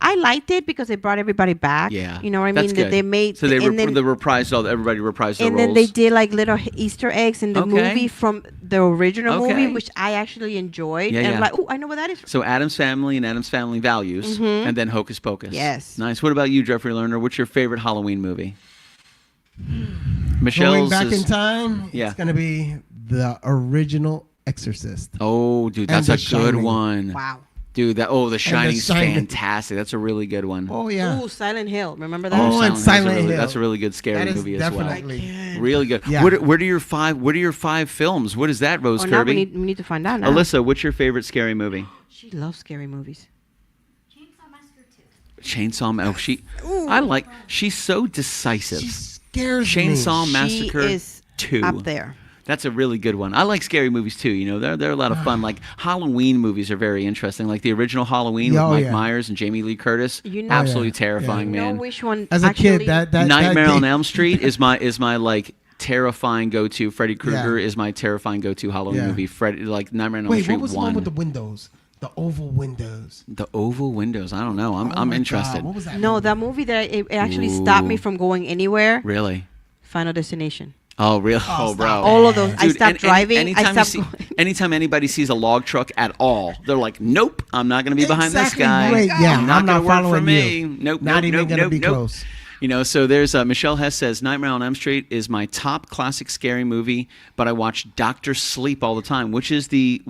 I liked it because it brought everybody back. Yeah. You know what I That's mean? good. That they made So they and then, reprised everybody reprised their and roles. then they did like little Easter eggs in the Okay. movie from the original Okay. movie, which I actually enjoyed. Yeah, and yeah. I'm like, oh, I know what that is. So Addams Family and Addams Family Values, and then Hocus Pocus. Yes. Nice. What about you, Jeffrey Lerner? What's your favorite Halloween movie? Going Michelle's back is- in time, Yeah. it's going to be the original Exorcist. Oh, dude, that's a The good Shining. one. Wow. Dude, The Shining's Shining. fantastic. That's a really good one. Oh yeah. Ooh, Silent Hill. Remember that? Oh, and Silent Hill. That's a really good scary That is movie as well. definitely. Really good. Yeah. What are your five films? What is that, Rose Now Kirby? we need to find out now. Alyssa, what's your favorite scary movie? She loves scary movies. Chainsaw Massacre 2. She's so decisive. She scares Chainsaw me. Massacre She is 2. up there. That's a really good one. I like scary movies too. You know, they're a lot of fun. Like Halloween movies are very interesting. Like the original Halloween with Mike Myers and Jamie Lee Curtis. You know- Absolutely Yeah. terrifying, You know man. which one? As a actually, kid, that Nightmare on game- Elm Street is my like terrifying go-to. Freddy Krueger Yeah. is my terrifying go-to Halloween Yeah. movie. Like Nightmare on Elm Wait, Street what was the 1. one with the windows? The oval windows. The oval windows. I don't know. Oh I'm my interested. God, what was that? No, movie? that movie that it actually stopped me Ooh. from going anywhere. Really? Final Destination. Oh, really? Oh, Oh, bro. stop. All of those. I Dude, stopped driving. I Anytime, stopped. anytime anybody sees a log truck at all, they're like, "Nope, I'm not going to be behind this Exactly guy. right. Yeah, not I'm gonna not work for following me. you. Nope, Not nope, even nope, gonna nope, be nope." close. You know, so there's Michelle Hess says Nightmare on Elm Street is my top classic scary movie, but I watch Doctor Sleep all the time, which is the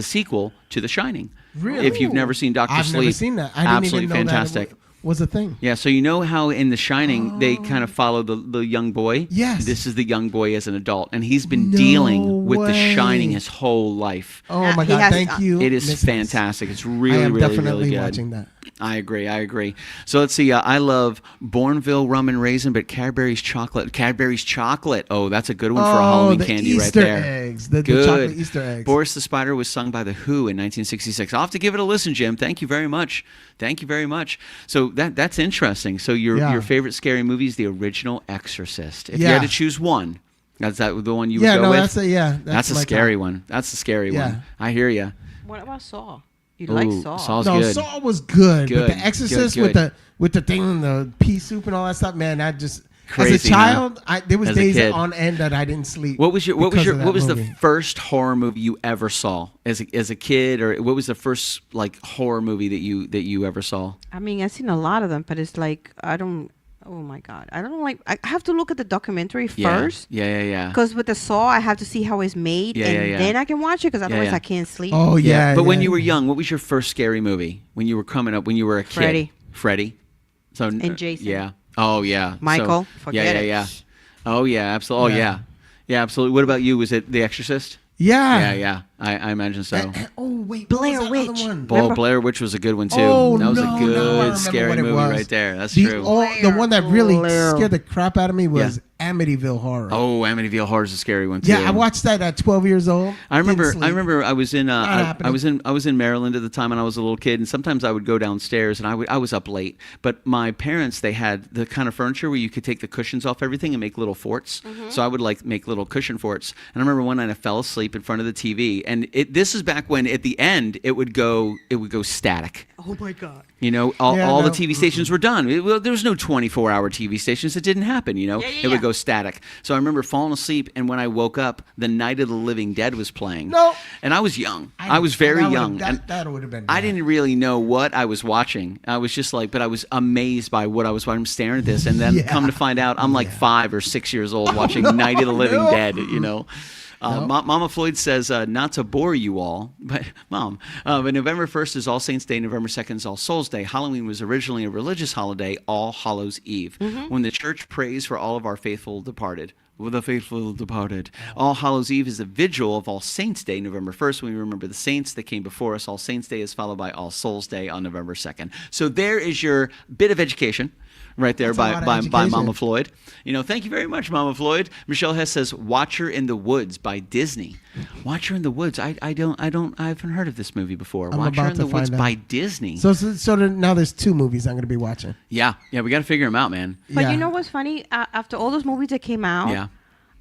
sequel to The Shining. Really? If you've never seen Doctor I've Sleep, never seen that. I didn't absolutely even know fantastic. that it was a thing. Yeah, so you know how in The Shining they kind of follow the young boy? Yes. This is the young boy as an adult, and he's been No dealing with The way. Shining his whole life. Oh my He God! has- Thank you. It is Miss Hess. fantastic. It's I really, am really, definitely really good. watching that. I agree. So let's see. I love Bourneville rum and raisin, but Cadbury's chocolate. Oh, that's a good one for a Halloween the candy Easter right there. eggs. The Good. chocolate Easter eggs. Boris the Spider was sung by The Who in 1966. I'll have to give it a listen, Jim. Thank you very much. So that's interesting. So your favorite scary movie is the original Exorcist. If you had to choose one, that's the one you would go with? That's a my scary top. one. That's a scary Yeah. one. I hear you. What about Saw? You like Ooh, Saw? Saw's No, good. Saw was good, Good, but The Exorcist good. with the thing, the pea soup and all that stuff, man, that just as Crazy, a child, there was As a days kid. on end that I didn't sleep. What was the movie. first horror movie you ever saw as a kid, or what was the first like horror movie that you ever saw? I mean, I've seen a lot of them, but it's like I don't. Oh my God, I don't like. I have to look at the documentary first. Yeah. Because with the Saw, I have to see how it's made, and then I can watch it. Because otherwise, yeah. I can't sleep. Oh yeah, But when yeah. you were young, what was your first scary movie when you were coming up? When you were a kid? Freddy. So And Jason. Yeah. Oh yeah. Michael, So, forget it. Yeah. Oh yeah. Absolutely. Oh Yeah. yeah. Absolutely. What about you? Was it The Exorcist? yeah. Yeah. I imagine so. Oh wait, Blair what was that other Witch. one? Well, Blair Witch was a good one too. Oh, that was no, a no, I good remember scary what it movie was. right there. That's The true. the one that really Blair. scared the crap out of me was Yeah. Amityville Horror. Oh, Amityville Horror is a scary one too. yeah, I watched that at 12 years old. I remember. Didn't I sleep. remember. I was in. I happening. was in Maryland at the time, and I was a little kid. And sometimes I would go downstairs, and I was up late. But my parents, they had the kind of furniture where you could take the cushions off everything and make little forts. So I would like make little cushion forts. And I remember one night I fell asleep in front of the TV, and this is back when at the end it would go static. Oh my God. You know, all Yeah, the no. TV stations were done. There was no 24-hour TV stations. It didn't happen, you know. It would go static. So I remember falling asleep, and when I woke up, The Night of the Living Dead was playing. No. And I was young. I was very young. And That would have been. I didn't really know what I was watching. I was just like, but I was amazed by what I was watching. I'm staring at this, and then Yeah. come to find out, I'm like 5 or 6 years old watching Night of the Living Dead, you know. Mama Floyd says, not to bore you all, but Mom, but November 1st is All Saints Day, November 2nd is All Souls Day. Halloween was originally a religious holiday, All Hallows Eve, when the church prays for all of our faithful departed. With the faithful departed. All Hallows Eve is a vigil of All Saints Day, November 1st, when we remember the saints that came before us. All Saints Day is followed by All Souls Day on November 2nd. So there is your bit of education. Right there That's a lot by of education. Mama Floyd. You know, thank you very much, Mama Floyd. Michelle Hess says, Watcher in the Woods by Disney. Watcher in the Woods. I haven't heard of this movie before. I'm Watcher about in the to Woods find out. by Disney. Now there's 2 movies I'm going to be watching. Yeah, we got to figure them out, man. But Yeah. you know what's funny? After all those movies that came out, Yeah.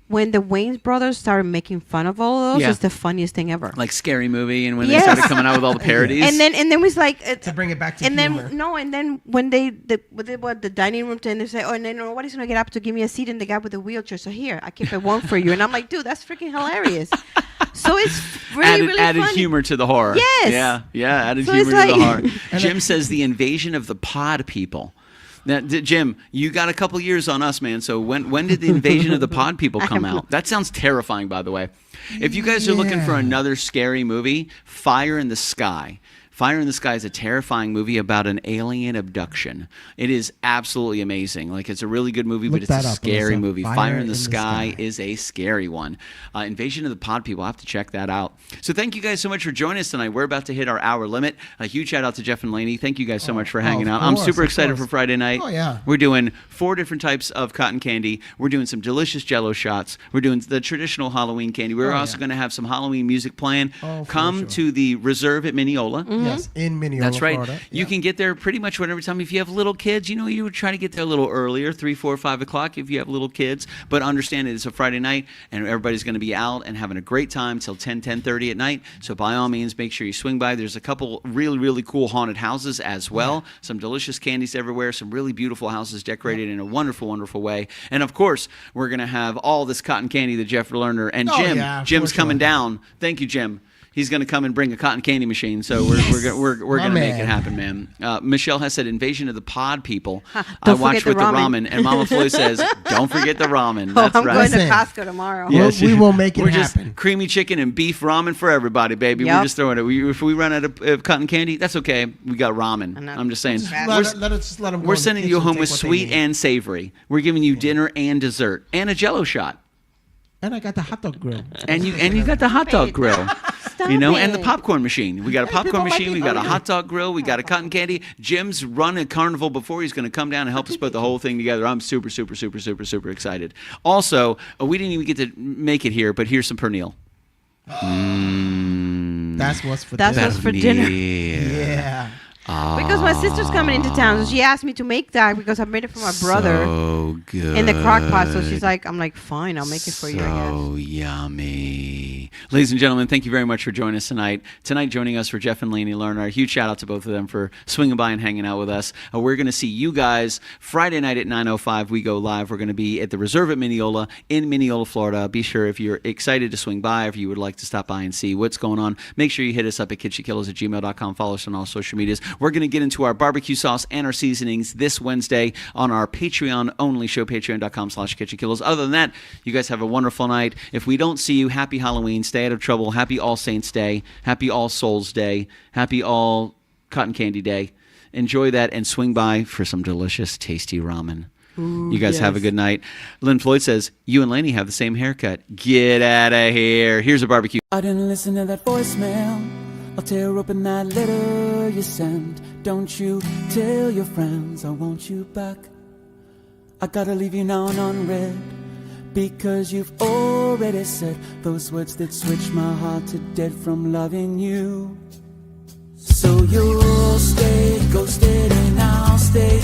when the Wayans brothers started making fun of all those, Yeah. it's the funniest thing ever. Like Scary Movie, and when Yes. they started coming out with all the parodies. And then it was like To bring it back to and humor. then when they the dining room and they say, oh, and then nobody's gonna get up to give me a seat, and the guy with the wheelchair, so here I keep it warm for you, and I'm like, dude, that's freaking hilarious. So it's really added funny. humor to the horror. Yes. Yeah, added So humor it's to the like- horror. Jim says the invasion of the pod people. Now, Jim, you got a couple years on us, man. So when did the invasion of the pod people come out? That sounds terrifying, by the way. If you guys are looking for Yeah. another scary movie, Fire in the Sky. Fire in the Sky is a terrifying movie about an alien abduction. It is absolutely amazing. Like, it's a really good movie, but Look it's a that up, scary Alyssa. movie. Fire in the Sky is a scary one. Invasion of the Pod People. I'll have to check that out. So thank you guys so much for joining us tonight. We're about to hit our hour limit. A huge shout out to Jeff and Lainey. Thank you guys so much for hanging out. I'm super excited for Friday night. Oh, yeah. We're doing 4 different types of cotton candy. We're doing some delicious Jell-O shots. We're doing the traditional Halloween candy. We're also going to have some Halloween music playing. Come to the Reserve at Mineola. Yes, in Mineola, That's right. Florida. You can get there pretty much whenever time. If you have little kids, you would try to get there a little earlier, 3, 4, 5 o'clock if you have little kids. But understand it's a Friday night, and everybody's going to be out and having a great time till 10, 10:30 at night. So by all means, make sure you swing by. There's a couple really, really cool haunted houses as well. Some delicious candies everywhere. Some really beautiful houses decorated in a wonderful, wonderful way. And of course, we're going to have all this cotton candy that Jeff Lerner and Jim. Jim's coming down. Thank you, Jim. He's going to come and bring a cotton candy machine, so we're going to make it happen, man. Michelle has said, Invasion of the Pod People. I watched with the ramen, and Mama Floyd says, don't forget the ramen. That's I'm right. going to Costco tomorrow. Yes, we will make it We're happen. just creamy chicken and beef ramen for everybody, baby. Yep. We're just throwing it. If we run out of cotton candy, that's okay. We got ramen. I'm just saying. Let them We're sending you home with sweet and savory. We're giving you dinner and dessert and a Jell-O shot. And I got the hot dog grill. And you got the hot dog grill. And the it. popcorn machine. We got a popcorn people like machine. it. We got Oh, a yeah. hot dog grill. We got a cotton candy. Jim's run a carnival before. He's going to come down and help us put the whole thing together. I'm super, super, super, super, super excited. Also, we didn't even get to make it here, but here's some pernil. That's what's for That's dinner. what's for dinner. Yeah. Because my sister's coming into town, so she asked me to make that because I made it for my brother So good. in the crock pot. So she's like, I'm like, fine, I'll make it for you, I guess. So yummy. Ladies and gentlemen, thank you very much for joining us tonight. Tonight, joining us for Jeff and Lainey Lerner. A huge shout out to both of them for swinging by and hanging out with us. We're going to see you guys Friday night at 9:05. We go live. We're going to be at the Reserve at Mineola in Mineola, Florida. Be sure if you're excited to swing by, if you would like to stop by and see what's going on, make sure you hit us up at KitchenKillaz@gmail.com. Follow us on all social medias. We're going to get into our barbecue sauce and our seasonings this Wednesday on our Patreon-only show, patreon.com/KitchenKillaz. Other than that, you guys have a wonderful night. If we don't see you, happy Halloween. Stay out of trouble. Happy All Saints Day. Happy All Souls Day. Happy All Cotton Candy Day. Enjoy that and swing by for some delicious, tasty ramen. Ooh, you guys have a good night. Lynn Floyd says, you and Lainey have the same haircut. Get out of here. Here's a barbecue. I didn't listen to that voicemail. I'll tear open that letter you sent. Don't you tell your friends I want you back. I gotta leave you now and unread, because you've already said those words that switch my heart to dead from loving you. So you'll stay ghosted and I'll stay